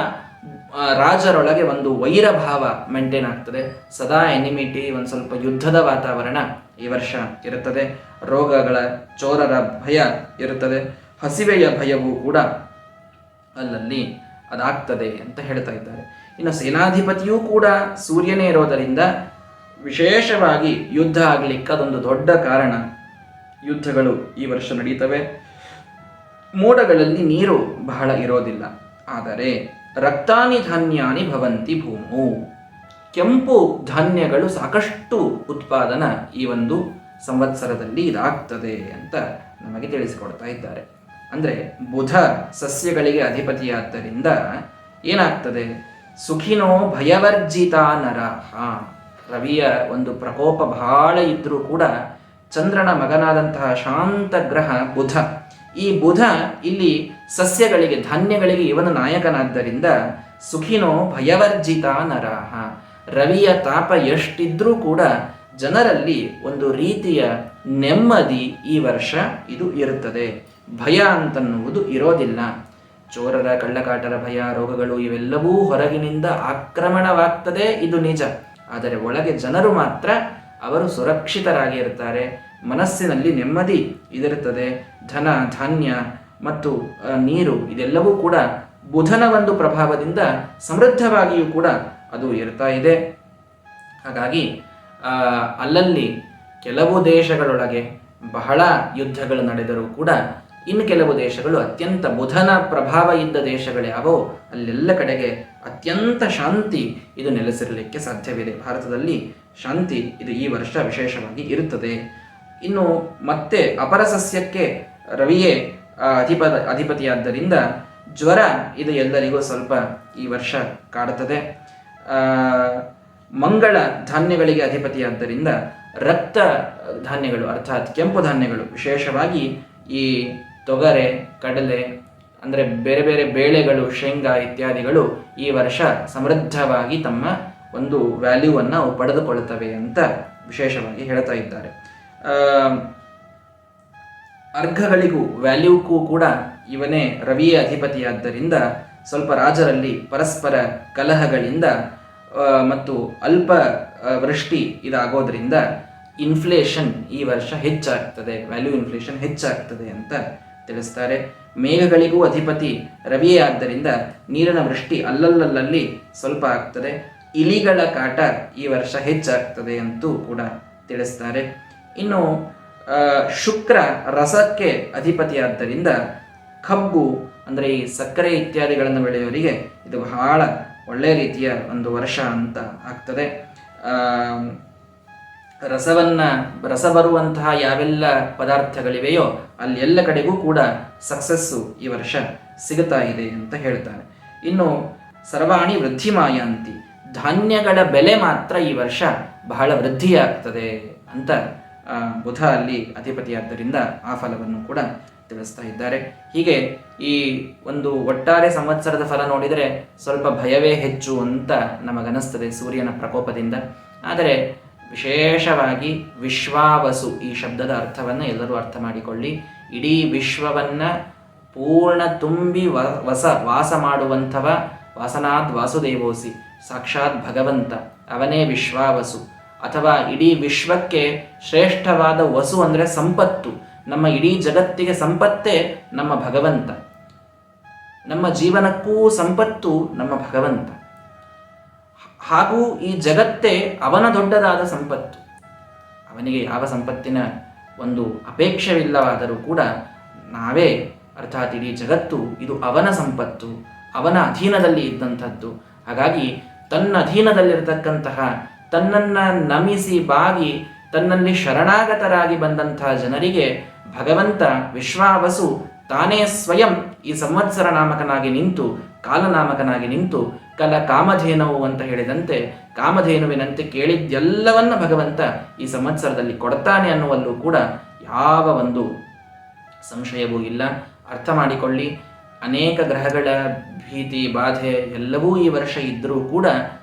ರಾಜರೊಳಗೆ ಒಂದು ವೈರಭಾವ ಮೇಂಟೈನ್ ಆಗ್ತದೆ, ಸದಾ ಎನಿಮಿಟಿ, ಒಂದು ಸ್ವಲ್ಪ ಯುದ್ಧದ ವಾತಾವರಣ ಈ ವರ್ಷ ಇರುತ್ತದೆ. ರೋಗಗಳ ಚೋರರ ಭಯ ಇರುತ್ತದೆ, ಹಸಿವೆಯ ಭಯವೂ ಕೂಡ ಅಲ್ಲಲ್ಲಿ ಅದಾಗ್ತದೆ ಅಂತ ಹೇಳ್ತಾ ಇದ್ದಾರೆ. ಇನ್ನು ಸೇನಾಧಿಪತಿಯೂ ಕೂಡ ಸೂರ್ಯನೇ ಇರೋದರಿಂದ ವಿಶೇಷವಾಗಿ ಯುದ್ಧ ಆಗಲಿಕ್ಕೆ ಅದೊಂದು ದೊಡ್ಡ ಕಾರಣ. ಯುದ್ಧಗಳು ಈ ವರ್ಷ ನಡೀತವೆ. ಮೋಡಗಳಲ್ಲಿ ನೀರು ಬಹಳ ಇರೋದಿಲ್ಲ, ಆದರೆ ರಕ್ತಾನಿ ಧಾನ್ಯಾನಿ ಭವಂತಿ ಭೂಮು, ಕೆಂಪು ಧಾನ್ಯಗಳು ಸಾಕಷ್ಟು ಉತ್ಪಾದನ ಈ ಒಂದು ಸಂವತ್ಸರದಲ್ಲಿ ಇದಾಗ್ತದೆ ಅಂತ ನಮಗೆ ತಿಳಿಸಿಕೊಡ್ತಾ ಇದ್ದಾರೆ. ಅಂದರೆ ಬುಧ ಸಸ್ಯಗಳಿಗೆ ಅಧಿಪತಿಯಾದ್ದರಿಂದ ಏನಾಗ್ತದೆ, ಸುಖಿನೋ ಭಯವರ್ಜಿತ ನರಃ. ರವಿಯ ಒಂದು ಪ್ರಕೋಪ ಬಹಳ ಇದ್ರೂ ಕೂಡ ಚಂದ್ರನ ಮಗನಾದಂತಹ ಶಾಂತ ಗ್ರಹ ಬುಧ, ಈ ಬುಧ ಇಲ್ಲಿ ಸಸ್ಯಗಳಿಗೆ ಧಾನ್ಯಗಳಿಗೆ ಇವನು ನಾಯಕನಾದ್ದರಿಂದ ಸುಖಿನೋ ಭಯವರ್ಜಿತ ನರಃ. ರವಿಯ ತಾಪ ಎಷ್ಟಿದ್ರೂ ಕೂಡ ಜನರಲ್ಲಿ ಒಂದು ರೀತಿಯ ನೆಮ್ಮದಿ ಈ ವರ್ಷ ಇದು ಇರುತ್ತದೆ. ಭಯ ಅಂತನ್ನುವುದು ಇರೋದಿಲ್ಲ. ಚೋರರ ಕಳ್ಳಕಾಟರ ಭಯ, ರೋಗಗಳು ಇವೆಲ್ಲವೂ ಹೊರಗಿನಿಂದ ಆಕ್ರಮಣವಾಗ್ತದೆ, ಇದು ನಿಜ. ಆದರೆ ಒಳಗೆ ಜನರು ಮಾತ್ರ ಅವರು ಸುರಕ್ಷಿತರಾಗಿ ಇರ್ತಾರೆ, ಮನಸ್ಸಿನಲ್ಲಿ ನೆಮ್ಮದಿ ಇದಿರುತ್ತದೆ. ಧನ ಧಾನ್ಯ ಮತ್ತು ನೀರು ಇದೆಲ್ಲವೂ ಕೂಡ ಬುಧನ ಒಂದು ಪ್ರಭಾವದಿಂದ ಸಮೃದ್ಧವಾಗಿಯೂ ಕೂಡ ಅದು ಇರ್ತಾ ಇದೆ. ಹಾಗಾಗಿ ಅಲ್ಲಲ್ಲಿ ಕೆಲವು ದೇಶಗಳೊಳಗೆ ಬಹಳ ಯುದ್ಧಗಳು ನಡೆದರೂ ಕೂಡ ಇನ್ನು ಕೆಲವು ದೇಶಗಳು ಅತ್ಯಂತ ಬುಧನ ಪ್ರಭಾವ ಇದ್ದ ದೇಶಗಳು ಯಾವೋ ಅಲ್ಲೆಲ್ಲ ಕಡೆಗೆ ಅತ್ಯಂತ ಶಾಂತಿ ಇದು ನೆಲೆಸಿರಲಿಕ್ಕೆ ಸಾಧ್ಯವಿದೆ. ಭಾರತದಲ್ಲಿ ಶಾಂತಿ ಇದು ಈ ವರ್ಷ ವಿಶೇಷವಾಗಿ ಇರುತ್ತದೆ. ಇನ್ನು ಮತ್ತೆ ಅಪರ ಸಸ್ಯಕ್ಕೆ ರವಿಯೇ ಅಧಿಪತಿಯಾದ್ದರಿಂದ ಜ್ವರ ಇದು ಎಲ್ಲರಿಗೂ ಸ್ವಲ್ಪ ಈ ವರ್ಷ ಕಾಡುತ್ತದೆ. ಮಂಗಳ ಧಾನ್ಯಗಳಿಗೆ ಅಧಿಪತಿಯಾದ್ದರಿಂದ ರಕ್ತ ಧಾನ್ಯಗಳು ಅರ್ಥಾತ್ ಕೆಂಪು ಧಾನ್ಯಗಳು, ವಿಶೇಷವಾಗಿ ಈ ತೊಗರೆ, ಕಡಲೆ, ಅಂದರೆ ಬೇರೆ ಬೇರೆ ಬೇಳೆಗಳು, ಶೇಂಗಾ ಇತ್ಯಾದಿಗಳು ಈ ವರ್ಷ ಸಮೃದ್ಧವಾಗಿ ತಮ್ಮ ಒಂದು ವ್ಯಾಲ್ಯೂವನ್ನು ಪಡೆದುಕೊಳ್ಳುತ್ತವೆ ಅಂತ ವಿಶೇಷವಾಗಿ ಹೇಳ್ತಾ ಇದ್ದಾರೆ. ಅರ್ಘಗಳಿಗೂ ವ್ಯಾಲ್ಯೂಕ್ಕೂ ಕೂಡ ಇವನೇ ರವಿಯ ಅಧಿಪತಿಯಾದ್ದರಿಂದ ಸ್ವಲ್ಪ ರಾಜರಲ್ಲಿ ಪರಸ್ಪರ ಕಲಹಗಳಿಂದ ಮತ್ತು ಅಲ್ಪ ವೃಷ್ಟಿ ಇದಾಗೋದ್ರಿಂದ ಇನ್ಫ್ಲೇಷನ್ ಈ ವರ್ಷ ಹೆಚ್ಚಾಗ್ತದೆ, ವ್ಯಾಲ್ಯೂ ಇನ್ಫ್ಲೇಷನ್ ಹೆಚ್ಚಾಗ್ತದೆ ಅಂತ ತಿಳಿಸ್ತಾರೆ. ಮೇಘಗಳಿಗೂ ಅಧಿಪತಿ ರವಿಯೇ ಆದ್ದರಿಂದ ನೀರಿನ ವೃಷ್ಟಿ ಅಲ್ಲಲ್ಲಲ್ಲಿ ಸ್ವಲ್ಪ ಆಗ್ತದೆ. ಇಲಿಗಳ ಕಾಟ ಈ ವರ್ಷ ಹೆಚ್ಚಾಗ್ತದೆ ಅಂತೂ ಕೂಡ ತಿಳಿಸ್ತಾರೆ. ಇನ್ನು ಶುಕ್ರ ರಸಕ್ಕೆ ಅಧಿಪತಿಯಾದ್ದರಿಂದ ಕಬ್ಬು ಅಂದರೆ ಈ ಸಕ್ಕರೆ ಇತ್ಯಾದಿಗಳನ್ನು ಬೆಳೆಯೋರಿಗೆ ಇದು ಬಹಳ ಒಳ್ಳೆಯ ರೀತಿಯ ಒಂದು ವರ್ಷ ಅಂತ ಆಗ್ತದೆ. ರಸ ಬರುವಂತಹ ಯಾವೆಲ್ಲ ಪದಾರ್ಥಗಳಿವೆಯೋ ಅಲ್ಲಿ ಎಲ್ಲ ಕಡೆಗೂ ಕೂಡ ಸಕ್ಸಸ್ಸು ಈ ವರ್ಷ ಸಿಗುತ್ತಾ ಇದೆ ಅಂತ ಹೇಳ್ತಾರೆ. ಇನ್ನು ಸರ್ವಾಣಿ ವೃದ್ಧಿಮಾಯಾಂತಿ, ಧಾನ್ಯಗಳ ಬೆಲೆ ಮಾತ್ರ ಈ ವರ್ಷ ಬಹಳ ವೃದ್ಧಿಯಾಗ್ತದೆ ಅಂತ ಬುಧ ಅಲ್ಲಿ ಅಧಿಪತಿಯಾದ್ದರಿಂದ ಆ ಫಲವನ್ನು ಕೂಡ ತಿಳಿಸ್ತಾ ಇದ್ದಾರೆ. ಹೀಗೆ ಈ ಒಂದು ಒಟ್ಟಾರೆ ಸಂವತ್ಸರದ ಫಲ ನೋಡಿದರೆ ಸ್ವಲ್ಪ ಭಯವೇ ಹೆಚ್ಚು ಅಂತ ನಮಗನಿಸ್ತದೆ ಸೂರ್ಯನ ಪ್ರಕೋಪದಿಂದ. ಆದರೆ ವಿಶೇಷವಾಗಿ ವಿಶ್ವಾವಸು ಈ ಶಬ್ದದ ಅರ್ಥವನ್ನು ಎಲ್ಲರೂ ಅರ್ಥ ಮಾಡಿಕೊಳ್ಳಿ. ಇಡೀ ವಿಶ್ವವನ್ನು ಪೂರ್ಣ ತುಂಬಿ ವಾಸ ಮಾಡುವಂಥವ ವಾಸನಾದ್ ವಾಸುದೇವೋಸಿ, ಸಾಕ್ಷಾತ್ ಭಗವಂತ ಅವನೇ ವಿಶ್ವಾವಸು. ಅಥವಾ ಇಡೀ ವಿಶ್ವಕ್ಕೆ ಶ್ರೇಷ್ಠವಾದ ವಸು ಅಂದರೆ ಸಂಪತ್ತು. ನಮ್ಮ ಇಡೀ ಜಗತ್ತಿಗೆ ಸಂಪತ್ತೇ ನಮ್ಮ ಭಗವಂತ. ನಮ್ಮ ಜೀವನಕ್ಕೂ ಸಂಪತ್ತು ನಮ್ಮ ಭಗವಂತ. ಹಾಗೂ ಈ ಜಗತ್ತೇ ಅವನ ದೊಡ್ಡದಾದ ಸಂಪತ್ತು. ಅವನಿಗೆ ಯಾವ ಸಂಪತ್ತಿನ ಒಂದು ಅಪೇಕ್ಷವಿಲ್ಲವಾದರೂ ಕೂಡ ನಾವೇ ಅರ್ಥಾತ್ ಇಡೀ ಜಗತ್ತು ಇದು ಅವನ ಸಂಪತ್ತು, ಅವನ ಅಧೀನದಲ್ಲಿ ಇದ್ದಂಥದ್ದು. ಹಾಗಾಗಿ ತನ್ನ ಅಧೀನದಲ್ಲಿರತಕ್ಕಂತಹ, ತನ್ನನ್ನು ನಮಿಸಿ ಬಾಗಿ ತನ್ನಲ್ಲಿ ಶರಣಾಗತರಾಗಿ ಬಂದಂತಹ ಜನರಿಗೆ ಭಗವಂತ ವಿಶ್ವಾವಸು ತಾನೇ ಸ್ವಯಂ ಈ ಸಂವತ್ಸರ ನಾಮಕನಾಗಿ ನಿಂತು, ಕಾಲನಾಮಕನಾಗಿ ನಿಂತು, ಕಾಮಧೇನವು ಅಂತ ಹೇಳಿದಂತೆ ಕಾಮಧೇನುವಿನಂತೆ ಕೇಳಿದ್ದೆಲ್ಲವನ್ನ ಭಗವಂತ ಈ ಸಂವತ್ಸರದಲ್ಲಿ ಕೊಡ್ತಾನೆ ಅನ್ನುವಲ್ಲೂ ಕೂಡ ಯಾವ ಒಂದು ಸಂಶಯವೂ ಇಲ್ಲ. ಅರ್ಥ ಮಾಡಿಕೊಳ್ಳಿ, ಅನೇಕ ಗ್ರಹಗಳ ಭೀತಿ ಬಾಧೆ ಎಲ್ಲವೂ ಈ ವರ್ಷ ಇದ್ದರೂ ಕೂಡ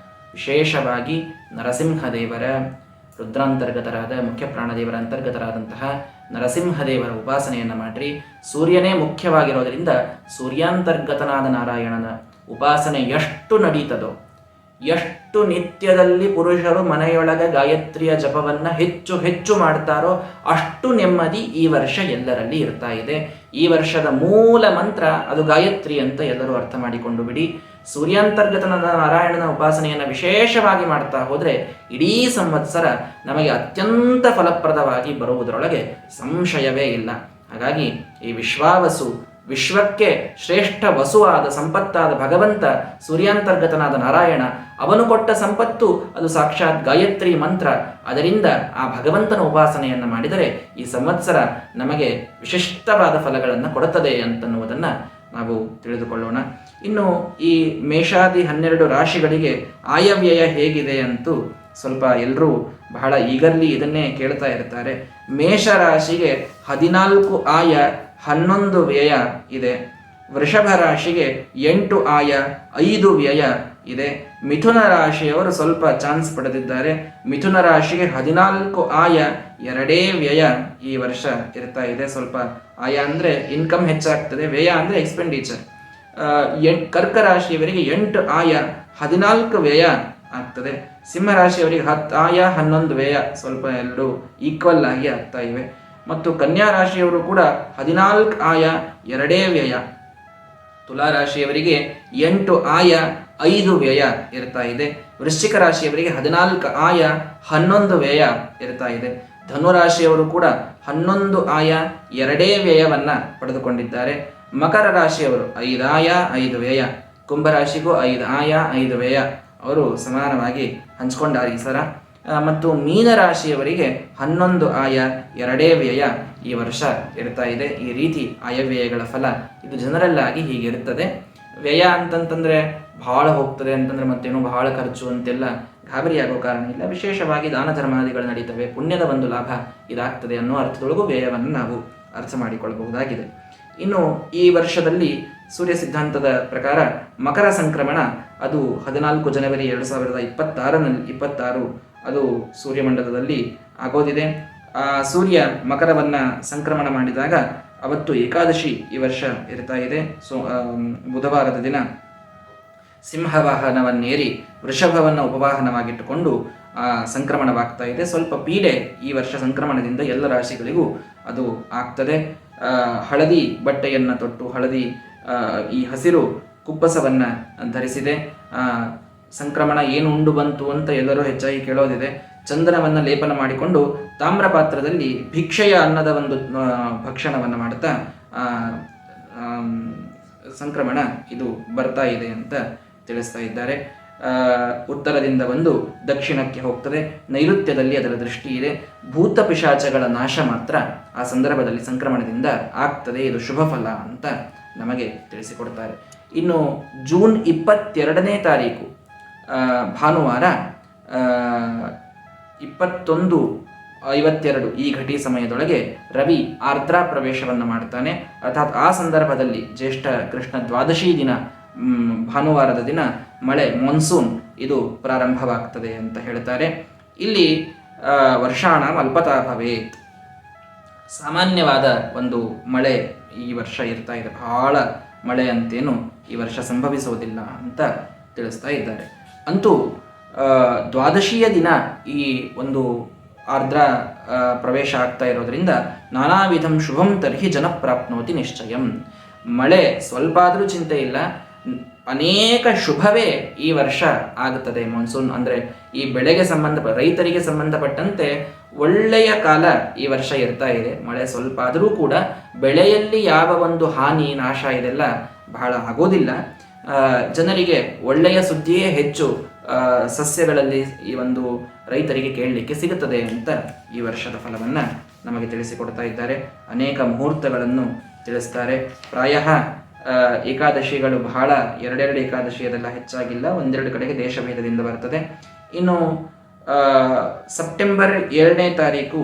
ವಿಶೇಷವಾಗಿ ನರಸಿಂಹದೇವರ ರುದ್ರಾಂತರ್ಗತರಾದ ಮುಖ್ಯ ಪ್ರಾಣದೇವರ ಅಂತರ್ಗತರಾದಂತಹ ನರಸಿಂಹದೇವರ ಉಪಾಸನೆಯನ್ನು ಮಾಡಿರಿ. ಸೂರ್ಯನೇ ಮುಖ್ಯವಾಗಿರೋದರಿಂದ ಸೂರ್ಯಾಂತರ್ಗತನಾದ ನಾರಾಯಣನ ಉಪಾಸನೆ ಎಷ್ಟು ನಡೀತದೋ, ಎಷ್ಟು ನಿತ್ಯದಲ್ಲಿ ಪುರುಷರು ಮನೆಯೊಳಗೆ ಗಾಯತ್ರಿಯ ಜಪವನ್ನು ಹೆಚ್ಚು ಹೆಚ್ಚು ಮಾಡ್ತಾರೋ ಅಷ್ಟು ನೆಮ್ಮದಿ ಈ ವರ್ಷ ಎಲ್ಲರಲ್ಲಿ ಇರ್ತಾ ಇದೆ. ಈ ವರ್ಷದ ಮೂಲ ಮಂತ್ರ ಅದು ಗಾಯತ್ರಿ ಅಂತ ಎಲ್ಲರೂ ಅರ್ಥ ಮಾಡಿಕೊಂಡು ಬಿಡಿ. ಸೂರ್ಯಾಂತರ್ಗತನಾದ ನಾರಾಯಣನ ಉಪಾಸನೆಯನ್ನು ವಿಶೇಷವಾಗಿ ಮಾಡ್ತಾ ಹೋದರೆ ಇಡೀ ಸಂವತ್ಸರ ನಮಗೆ ಅತ್ಯಂತ ಫಲಪ್ರದವಾಗಿ ಬರುವುದರೊಳಗೆ ಸಂಶಯವೇ ಇಲ್ಲ. ಹಾಗಾಗಿ ಈ ವಿಶ್ವಾವಸು, ವಿಶ್ವಕ್ಕೆ ಶ್ರೇಷ್ಠ ವಸುವಾದ ಸಂಪತ್ತಾದ ಭಗವಂತ ಸೂರ್ಯಾಂತರ್ಗತನಾದ ನಾರಾಯಣ, ಅವನು ಕೊಟ್ಟ ಸಂಪತ್ತು ಅದು ಸಾಕ್ಷಾತ್ ಗಾಯತ್ರಿ ಮಂತ್ರ. ಅದರಿಂದ ಆ ಭಗವಂತನ ಉಪಾಸನೆಯನ್ನು ಮಾಡಿದರೆ ಈ ಸಂವತ್ಸರ ನಮಗೆ ವಿಶಿಷ್ಟವಾದ ಫಲಗಳನ್ನು ಕೊಡುತ್ತದೆ ಅಂತನ್ನುವುದನ್ನು ನಾವು ತಿಳಿದುಕೊಳ್ಳೋಣ. ಇನ್ನು ಈ ಮೇಷಾದಿ 12 ರಾಶಿಗಳಿಗೆ ಆಯವ್ಯಯ ಹೇಗಿದೆ ಅಂತೂ ಸ್ವಲ್ಪ ಎಲ್ಲರೂ ಬಹಳ ಈಗರ್ಲಿ ಇದನ್ನೇ ಕೇಳ್ತಾ ಇರ್ತಾರೆ. ಮೇಷರಾಶಿಗೆ 14 ಆಯ 11 ವ್ಯಯ ಇದೆ. ವೃಷಭ ರಾಶಿಗೆ 8 ಆಯ 5 ವ್ಯಯ ಇದೆ. ಮಿಥುನ ರಾಶಿಯವರು ಸ್ವಲ್ಪ ಚಾನ್ಸ್ ಪಡೆದಿದ್ದಾರೆ. ಮಿಥುನ ರಾಶಿಗೆ 14 ಆಯ 2 ವ್ಯಯ ಈ ವರ್ಷ ಇರ್ತಾ ಇದೆ. ಸ್ವಲ್ಪ ಆಯ ಅಂದರೆ ಇನ್ಕಮ್ ಹೆಚ್ಚಾಗ್ತದೆ, ವ್ಯಯ ಅಂದರೆ ಎಕ್ಸ್ಪೆಂಡಿಚರ್. ಕರ್ಕ ರಾಶಿಯವರಿಗೆ 8 ಆಯ 14 ವ್ಯಯ ಆಗ್ತದೆ. ಸಿಂಹರಾಶಿಯವರಿಗೆ 10 ಆಯ 11 ವ್ಯಯ, ಸ್ವಲ್ಪ ಎರಡು ಈಕ್ವಲ್ ಆಗಿ ಆಗ್ತಾ ಇವೆ. ಮತ್ತು ಕನ್ಯಾ ರಾಶಿಯವರು ಕೂಡ 14 ಆಯ 2 ವ್ಯಯ. ತುಲಾ ರಾಶಿಯವರಿಗೆ 8 ಆಯ 5 ವ್ಯಯ ಇರ್ತಾ ಇದೆ. ವೃಶ್ಚಿಕ ರಾಶಿಯವರಿಗೆ 14 ಆಯ 11 ವ್ಯಯ ಇರ್ತಾ ಇದೆ. ಧನುರಾಶಿಯವರು ಕೂಡ 11 ಆಯ 2 ವ್ಯಯವನ್ನ ಪಡೆದುಕೊಂಡಿದ್ದಾರೆ. ಮಕರ ರಾಶಿಯವರು 5 ಆಯ 5 ವ್ಯಯ. ಕುಂಭರಾಶಿಗೂ 5 ಆಯ 5 ವ್ಯಯ ಅವರು ಸಮಾನವಾಗಿ ಹಂಚಿಕೊಂಡಾರೆ ಈ ಸರ. ಮತ್ತು ಮೀನರಾಶಿಯವರಿಗೆ 11 ಆಯ 2 ವ್ಯಯ ಈ ವರ್ಷ ಇರ್ತಾ ಇದೆ. ಈ ರೀತಿ ಆಯವ್ಯಯಗಳ ಫಲ ಇದು ಜನರಲ್ ಆಗಿ ಹೀಗಿರ್ತದೆ. ವ್ಯಯ ಅಂತಂತಂದರೆ ಬಹಳ ಹೋಗ್ತದೆ ಅಂತಂದರೆ ಮತ್ತೇನು ಬಹಳ ಖರ್ಚು ಅಂತೆಲ್ಲ ಗಾಬರಿಯಾಗೋ ಕಾರಣ ಇಲ್ಲ. ವಿಶೇಷವಾಗಿ ದಾನ ಧರ್ಮಾದಿಗಳು ನಡೀತವೆ, ಪುಣ್ಯದ ಒಂದು ಲಾಭ ಇದಾಗ್ತದೆ ಅನ್ನೋ ಅರ್ಥದೊಳಗೂ ವ್ಯಯವನ್ನು ನಾವು ಅರ್ಥ ಮಾಡಿಕೊಳ್ಳಬಹುದಾಗಿದೆ. ಇನ್ನು ಈ ವರ್ಷದಲ್ಲಿ ಸೂರ್ಯ ಸಿದ್ಧಾಂತದ ಪ್ರಕಾರ ಮಕರ ಸಂಕ್ರಮಣ ಅದು 14 ಜನವರಿ 2026 ಅದು ಸೂರ್ಯಮಂಡಲದಲ್ಲಿ ಆಗೋದಿದೆ. ಸೂರ್ಯ ಮಕರವನ್ನು ಸಂಕ್ರಮಣ ಮಾಡಿದಾಗ ಅವತ್ತು ಏಕಾದಶಿ ಈ ವರ್ಷ ಇರ್ತಾ ಇದೆ. ಬುಧವಾರದ ದಿನ ಸಿಂಹವಾಹನವನ್ನೇರಿ ವೃಷಭವನ್ನು ಉಪವಾಹನವಾಗಿಟ್ಟುಕೊಂಡು ಸಂಕ್ರಮಣವಾಗ್ತಾ ಇದೆ. ಸ್ವಲ್ಪ ಪೀಡೆ ಈ ವರ್ಷ ಸಂಕ್ರಮಣದಿಂದ ಎಲ್ಲ ರಾಶಿಗಳಿಗೂ ಅದು ಆಗ್ತದೆ. ಹಳದಿ ಬಟ್ಟೆಯನ್ನು ತೊಟ್ಟು, ಹಳದಿ ಈ ಹಸಿರು ಕುಪ್ಪಸವನ್ನು ಧರಿಸಿದೆ. ಸಂಕ್ರಮಣ ಏನು ಉಂಡು ಬಂತು ಅಂತ ಎಲ್ಲರೂ ಹೆಚ್ಚಾಗಿ ಕೇಳೋದಿದೆ. ಚಂದನವನ್ನು ಲೇಪನ ಮಾಡಿಕೊಂಡು ತಾಮ್ರ ಪಾತ್ರದಲ್ಲಿ ಭಿಕ್ಷೆಯ ಅನ್ನದ ಒಂದು ಭಕ್ಷಣವನ್ನು ಮಾಡ್ತಾ ಸಂಕ್ರಮಣ ಇದು ಬರ್ತಾ ಇದೆ ಅಂತ ತಿಳಿಸ್ತಾ ಇದ್ದಾರೆ. ಉತ್ತರದಿಂದ ಬಂದು ದಕ್ಷಿಣಕ್ಕೆ ಹೋಗ್ತದೆ. ನೈಋತ್ಯದಲ್ಲಿ ಅದರ ದೃಷ್ಟಿ ಇದೆ. ಭೂತ ಪಿಶಾಚಗಳ ನಾಶ ಮಾತ್ರ ಆ ಸಂದರ್ಭದಲ್ಲಿ ಸಂಕ್ರಮಣದಿಂದ ಆಗ್ತದೆ. ಇದು ಶುಭ ಫಲ ಅಂತ ನಮಗೆ ತಿಳಿಸಿಕೊಡ್ತಾರೆ. ಇನ್ನು ಜೂನ್ 22ನೇ ತಾರೀಕು ಭಾನುವಾರ 21:52 ಈ ಘಟಿ ಸಮಯದೊಳಗೆ ರವಿ ಆರ್ದ್ರಾ ಪ್ರವೇಶವನ್ನು ಮಾಡ್ತಾನೆ. ಅರ್ಥಾತ್ ಆ ಸಂದರ್ಭದಲ್ಲಿ ಜ್ಯೇಷ್ಠ ಕೃಷ್ಣ ದ್ವಾದಶಿ ದಿನ ಭಾನುವಾರದ ದಿನ ಮಳೆ ಮಾನ್ಸೂನ್ ಇದು ಪ್ರಾರಂಭವಾಗ್ತದೆ ಅಂತ ಹೇಳ್ತಾರೆ. ಇಲ್ಲಿ ವರ್ಷಾಣ ಅಲ್ಪತಾ ಭವೇತ್, ಸಾಮಾನ್ಯವಾದ ಒಂದು ಮಳೆ ಈ ವರ್ಷ ಇರ್ತಾ ಇದೆ. ಬಹಳ ಮಳೆ ಅಂತೇನು ಈ ವರ್ಷ ಸಂಭವಿಸುವುದಿಲ್ಲ ಅಂತ ತಿಳಿಸ್ತಾ ಇದ್ದಾರೆ. ಅಂತೂ ದ್ವಾದಶಿಯ ದಿನ ಈ ಒಂದು ಆರ್ದ್ರಾ ಪ್ರವೇಶ ಆಗ್ತಾ ಇರೋದ್ರಿಂದ ನಾನಾ ವಿಧಂ ಶುಭಂ ತರ್ಹಿ ಜನಪ್ರಾಪ್ನೋತಿ ನಿಶ್ಚಯಂ. ಮಳೆ ಸ್ವಲ್ಪ ಆದರೂ ಚಿಂತೆ ಇಲ್ಲ, ಅನೇಕ ಶುಭವೇ ಈ ವರ್ಷ ಆಗುತ್ತದೆ. ಮಾನ್ಸೂನ್ ಅಂದರೆ ಈ ಬೆಳೆಗೆ ರೈತರಿಗೆ ಸಂಬಂಧಪಟ್ಟಂತೆ ಒಳ್ಳೆಯ ಕಾಲ ಈ ವರ್ಷ ಇರ್ತಾ ಇದೆ. ಮಳೆ ಸ್ವಲ್ಪ ಆದರೂ ಕೂಡ ಬೆಳೆಯಲ್ಲಿ ಯಾವ ಒಂದು ಹಾನಿ ನಾಶ ಇದೆಲ್ಲ ಬಹಳ ಆಗೋದಿಲ್ಲ. ಜನರಿಗೆ ಒಳ್ಳೆಯ ಸುದ್ದಿಯೇ ಹೆಚ್ಚು ಸಸ್ಯಗಳಲ್ಲಿ ಈ ಒಂದು ರೈತರಿಗೆ ಕೇಳಲಿಕ್ಕೆ ಸಿಗುತ್ತದೆ ಅಂತ ಈ ವರ್ಷದ ಫಲವನ್ನು ನಮಗೆ ತಿಳಿಸಿಕೊಡ್ತಾ ಇದ್ದಾರೆ. ಅನೇಕ ಮುಹೂರ್ತಗಳನ್ನು ತಿಳಿಸ್ತಾರೆ. ಪ್ರಾಯ ಏಕಾದಶಿಗಳು ಬಹಳ ಎರಡೆರಡು ಏಕಾದಶಿ ಅದೆಲ್ಲ ಹೆಚ್ಚಾಗಿಲ್ಲ, ಒಂದೆರಡು ಕಡೆಗೆ ದೇಶಭೇದದಿಂದ ಬರ್ತದೆ. ಇನ್ನು ಸೆಪ್ಟೆಂಬರ್ 2ನೇ ತಾರೀಕು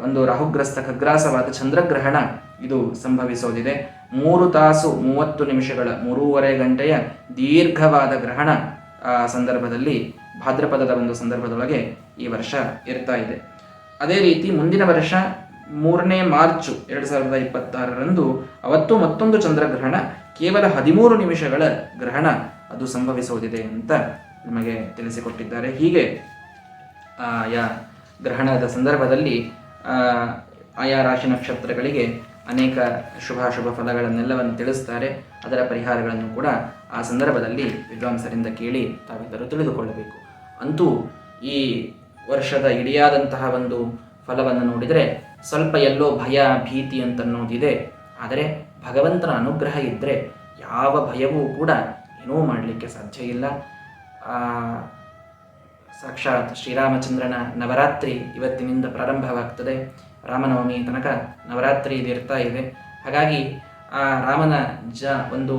ಒಂದು ರಾಹುಗ್ರಸ್ತ ಖಗ್ರಾಸವಾದ ಚಂದ್ರಗ್ರಹಣ ಇದು ಸಂಭವಿಸೋದಿದೆ. 3 ತಾಸು 30 ನಿಮಿಷಗಳ 3.5 ಗಂಟೆಯ ದೀರ್ಘವಾದ ಗ್ರಹಣ ಸಂದರ್ಭದಲ್ಲಿ ಭಾದ್ರಪದದ ಒಂದು ಸಂದರ್ಭದೊಳಗೆ ಈ ವರ್ಷ ಇರ್ತಾ ಇದೆ. ಅದೇ ರೀತಿ ಮುಂದಿನ ವರ್ಷ 3ನೇ ಮಾರ್ಚ್ 2026ರಂದು ಅವತ್ತು ಮತ್ತೊಂದು ಚಂದ್ರಗ್ರಹಣ, ಕೇವಲ 13 ನಿಮಿಷಗಳ ಗ್ರಹಣ ಅದು ಸಂಭವಿಸೋದಿದೆ ಅಂತ ನಮಗೆ ತಿಳಿಸಿಕೊಟ್ಟಿದ್ದಾರೆ. ಹೀಗೆ ಆಯಾ ಗ್ರಹಣದ ಸಂದರ್ಭದಲ್ಲಿ ಆಯಾ ರಾಶಿ ನಕ್ಷತ್ರಗಳಿಗೆ ಅನೇಕ ಶುಭಾಶುಭ ಫಲಗಳನ್ನೆಲ್ಲವನ್ನು ತಿಳಿಸ್ತಾರೆ. ಅದರ ಪರಿಹಾರಗಳನ್ನು ಕೂಡ ಆ ಸಂದರ್ಭದಲ್ಲಿ ವಿದ್ವಾಂಸರಿಂದ ಕೇಳಿ ತಾವೆಲ್ಲರೂ ತಿಳಿದುಕೊಳ್ಳಬೇಕು. ಅಂತೂ ಈ ವರ್ಷದ ಇಡಿಯಾದಂತಹ ಒಂದು ಫಲವನ್ನು ನೋಡಿದರೆ ಸ್ವಲ್ಪ ಎಲ್ಲೋ ಭಯ ಭೀತಿ ಅಂತನ್ನೋದಿದೆ. ಆದರೆ ಭಗವಂತನ ಅನುಗ್ರಹ ಇದ್ದರೆ ಯಾವ ಭಯವೂ ಕೂಡ ಏನೂ ಮಾಡಲಿಕ್ಕೆ ಸಾಧ್ಯ ಇಲ್ಲ. ಸಾಕ್ಷಾತ್ ಶ್ರೀರಾಮಚಂದ್ರನ ನವರಾತ್ರಿ ಇವತ್ತಿನಿಂದ ಪ್ರಾರಂಭವಾಗ್ತದೆ. ರಾಮನವಮಿ ತನಕ ನವರಾತ್ರಿ ಇದಿರ್ತಾ ಇದೆ. ಹಾಗಾಗಿ ಆ ರಾಮನ ಒಂದು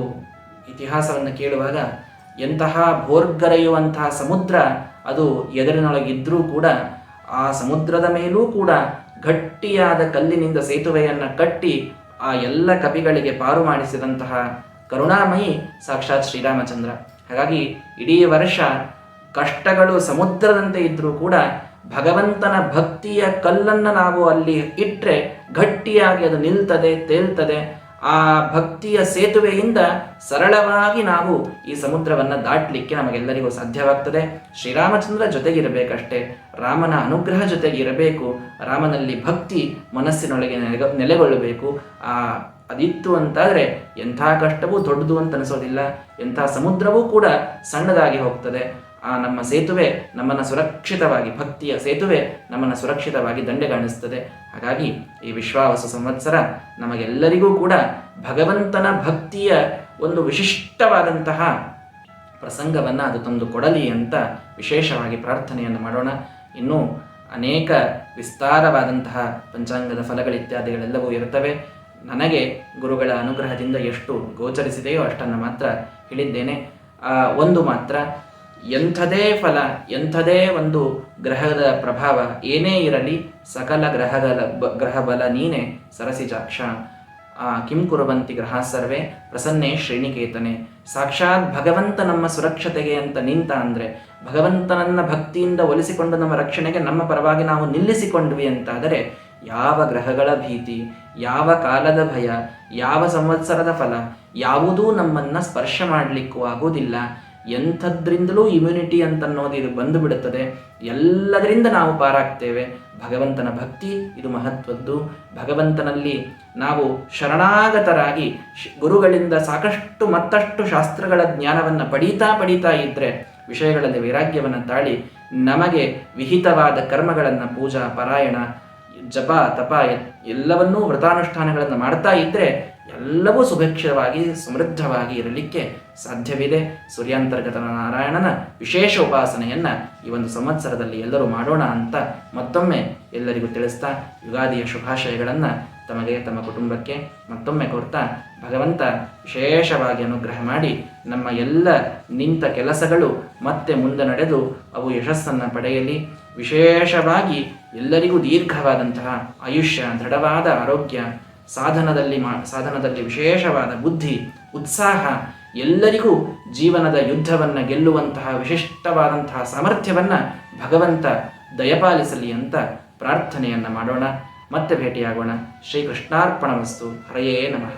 ಇತಿಹಾಸವನ್ನು ಕೇಳುವಾಗ ಎಂತಹ ಭೋರ್ಗರೆಯುವಂತಹ ಸಮುದ್ರ ಅದು ಎದುರಿನೊಳಗಿದ್ರೂ ಕೂಡ ಆ ಸಮುದ್ರದ ಮೇಲೂ ಕೂಡ ಗಟ್ಟಿಯಾದ ಕಲ್ಲಿನಿಂದ ಸೇತುವೆಯನ್ನು ಕಟ್ಟಿ ಆ ಎಲ್ಲ ಕಪಿಗಳಿಗೆ ಪಾರು ಮಾಡಿಸಿದಂತಹ ಕರುಣಾಮಯಿ ಸಾಕ್ಷಾತ್ ಶ್ರೀರಾಮಚಂದ್ರ. ಹಾಗಾಗಿ ಇಡೀ ವರ್ಷ ಕಷ್ಟಗಳು ಸಮುದ್ರದಂತೆ ಇದ್ರೂ ಕೂಡ ಭಗವಂತನ ಭಕ್ತಿಯ ಕಲ್ಲನ್ನು ನಾವು ಅಲ್ಲಿ ಇಟ್ಟರೆ ಗಟ್ಟಿಯಾಗಿ ಅದು ನಿಲ್ತದೆ, ತೇಲ್ತದೆ. ಆ ಭಕ್ತಿಯ ಸೇತುವೆಯಿಂದ ಸರಳವಾಗಿ ನಾವು ಈ ಸಮುದ್ರವನ್ನು ದಾಟಲಿಕ್ಕೆ ನಮಗೆಲ್ಲರಿಗೂ ಸಾಧ್ಯವಾಗ್ತದೆ. ಶ್ರೀರಾಮಚಂದ್ರ ಜೊತೆಗಿರಬೇಕಷ್ಟೇ, ರಾಮನ ಅನುಗ್ರಹ ಜೊತೆಗಿರಬೇಕು, ರಾಮನಲ್ಲಿ ಭಕ್ತಿ ಮನಸ್ಸಿನೊಳಗೆ ನೆಲೆಗೊಳ್ಳಬೇಕು. ಅದಿತ್ತು ಅಂತಾದರೆ ಎಂಥ ಕಷ್ಟವೂ ದೊಡ್ಡದು ಅಂತ ಅನಿಸೋದಿಲ್ಲ, ಎಂಥ ಸಮುದ್ರವೂ ಕೂಡ ಸಣ್ಣದಾಗಿ ಹೋಗ್ತದೆ. ಆ ನಮ್ಮ ಸೇತುವೆ ನಮ್ಮನ್ನು ಸುರಕ್ಷಿತವಾಗಿ, ಭಕ್ತಿಯ ಸೇತುವೆ ನಮ್ಮನ್ನು ಸುರಕ್ಷಿತವಾಗಿ ದಂಡೆಗಾಣಿಸ್ತದೆ. ಹಾಗಾಗಿ ಈ ವಿಶ್ವಾವಸು ಸಂವತ್ಸರ ನಮಗೆಲ್ಲರಿಗೂ ಕೂಡ ಭಗವಂತನ ಭಕ್ತಿಯ ಒಂದು ವಿಶಿಷ್ಟವಾದಂತಹ ಪ್ರಸಂಗವನ್ನು ಅದು ತಂದು ಕೊಡಲಿ ಅಂತ ವಿಶೇಷವಾಗಿ ಪ್ರಾರ್ಥನೆಯನ್ನು ಮಾಡೋಣ. ಇನ್ನೂ ಅನೇಕ ವಿಸ್ತಾರವಾದಂತಹ ಪಂಚಾಂಗದ ಫಲಗಳಿತ್ಯಾದಿಗಳೆಲ್ಲವೂ ಇರುತ್ತವೆ. ನನಗೆ ಗುರುಗಳ ಅನುಗ್ರಹದಿಂದ ಎಷ್ಟು ಗೋಚರಿಸಿದೆಯೋ ಅಷ್ಟನ್ನು ಮಾತ್ರ ಹೇಳಿದ್ದೇನೆ. ಒಂದು ಮಾತ್ರ, ಎಂಥದೇ ಫಲ, ಎಂಥದೇ ಒಂದು ಗ್ರಹದ ಪ್ರಭಾವ ಏನೇ ಇರಲಿ, ಸಕಲ ಗ್ರಹ ಬಲ ನೀನೆ ಸರಸಿಜಾಕ್ಷ. ಕಿಂ ಕುರುವಂತಿ ಗ್ರಹ ಸರ್ವೇ ಪ್ರಸನ್ನೇ ಶ್ರೇಣಿಕೇತನೆ. ಸಾಕ್ಷಾತ್ ಭಗವಂತ ನಮ್ಮ ಸುರಕ್ಷತೆಗೆ ಅಂತ ನಿಂತ ಅಂದರೆ, ಭಗವಂತನನ್ನ ಭಕ್ತಿಯಿಂದ ಒಲಿಸಿಕೊಂಡು ನಮ್ಮ ರಕ್ಷಣೆಗೆ ನಮ್ಮ ಪರವಾಗಿ ನಾವು ನಿಲ್ಲಿಸಿಕೊಂಡ್ವಿ ಅಂತಾದರೆ ಯಾವ ಗ್ರಹಗಳ ಭೀತಿ, ಯಾವ ಕಾಲದ ಭಯ, ಯಾವ ಸಂವತ್ಸರದ ಫಲ ಯಾವುದೂ ನಮ್ಮನ್ನು ಸ್ಪರ್ಶ ಮಾಡಲಿಕ್ಕೂ ಆಗೋದಿಲ್ಲ. ಎಂಥದ್ರಿಂದಲೂ ಇಮ್ಯುನಿಟಿ ಅಂತನ್ನೋದು ಇದು ಬಂದು ಬಿಡುತ್ತದೆ. ಎಲ್ಲದರಿಂದ ನಾವು ಪಾರಾಗ್ತೇವೆ. ಭಗವಂತನ ಭಕ್ತಿ ಇದು ಮಹತ್ವದ್ದು. ಭಗವಂತನಲ್ಲಿ ನಾವು ಶರಣಾಗತರಾಗಿ ಗುರುಗಳಿಂದ ಸಾಕಷ್ಟು ಮತ್ತಷ್ಟು ಶಾಸ್ತ್ರಗಳ ಜ್ಞಾನವನ್ನು ಪಡೀತಾ ಇದ್ದರೆ, ವಿಷಯಗಳಲ್ಲಿ ವೈರಾಗ್ಯವನ್ನು ತಾಳಿ ನಮಗೆ ವಿಹಿತವಾದ ಕರ್ಮಗಳನ್ನು, ಪೂಜಾ ಪರಾಯಣ, ಜಪ ತಪ ಎಲ್ಲವನ್ನೂ ವ್ರತಾನುಷ್ಠಾನಗಳನ್ನು ಮಾಡ್ತಾ ಇದ್ದರೆ ಎಲ್ಲವೂ ಸುಭಿಕ್ಷವಾಗಿ ಸಮೃದ್ಧವಾಗಿ ಇರಲಿಕ್ಕೆ ಸಾಧ್ಯವಿದೆ. ಸೂರ್ಯಾಂತರ್ಗತನ ನಾರಾಯಣನ ವಿಶೇಷ ಉಪಾಸನೆಯನ್ನು ಈ ಒಂದು ಸಂವತ್ಸರದಲ್ಲಿ ಎಲ್ಲರೂ ಮಾಡೋಣ ಅಂತ ಮತ್ತೊಮ್ಮೆ ಎಲ್ಲರಿಗೂ ತಿಳಿಸ್ತಾ ಯುಗಾದಿಯ ಶುಭಾಶಯಗಳನ್ನು ತಮಗೆ, ತಮ್ಮ ಕುಟುಂಬಕ್ಕೆ ಮತ್ತೊಮ್ಮೆ ಕೋರ್ತಾ, ಭಗವಂತ ವಿಶೇಷವಾಗಿ ಅನುಗ್ರಹ ಮಾಡಿ ನಮ್ಮ ಎಲ್ಲ ನಿಂತ ಕೆಲಸಗಳು ಮತ್ತೆ ಮುಂದೆ ನಡೆದು ಅವು ಯಶಸ್ಸನ್ನು ಪಡೆಯಲಿ. ವಿಶೇಷವಾಗಿ ಎಲ್ಲರಿಗೂ ದೀರ್ಘವಾದಂತಹ ಆಯುಷ್ಯ, ದೃಢವಾದ ಆರೋಗ್ಯ, ಸಾಧನದಲ್ಲಿ ವಿಶೇಷವಾದ ಬುದ್ಧಿ, ಉತ್ಸಾಹ, ಎಲ್ಲರಿಗೂ ಜೀವನದ ಯುದ್ಧವನ್ನು ಗೆಲ್ಲುವಂತಹ ವಿಶಿಷ್ಟವಾದಂತಹ ಸಾಮರ್ಥ್ಯವನ್ನು ಭಗವಂತ ದಯಪಾಲಿಸಲಿ ಅಂತ ಪ್ರಾರ್ಥನೆಯನ್ನು ಮಾಡೋಣ. ಮತ್ತೆ ಭೇಟಿಯಾಗೋಣ. ಶ್ರೀಕೃಷ್ಣಾರ್ಪಣಮಸ್ತು. ಹರಯೇ ನಮಃ.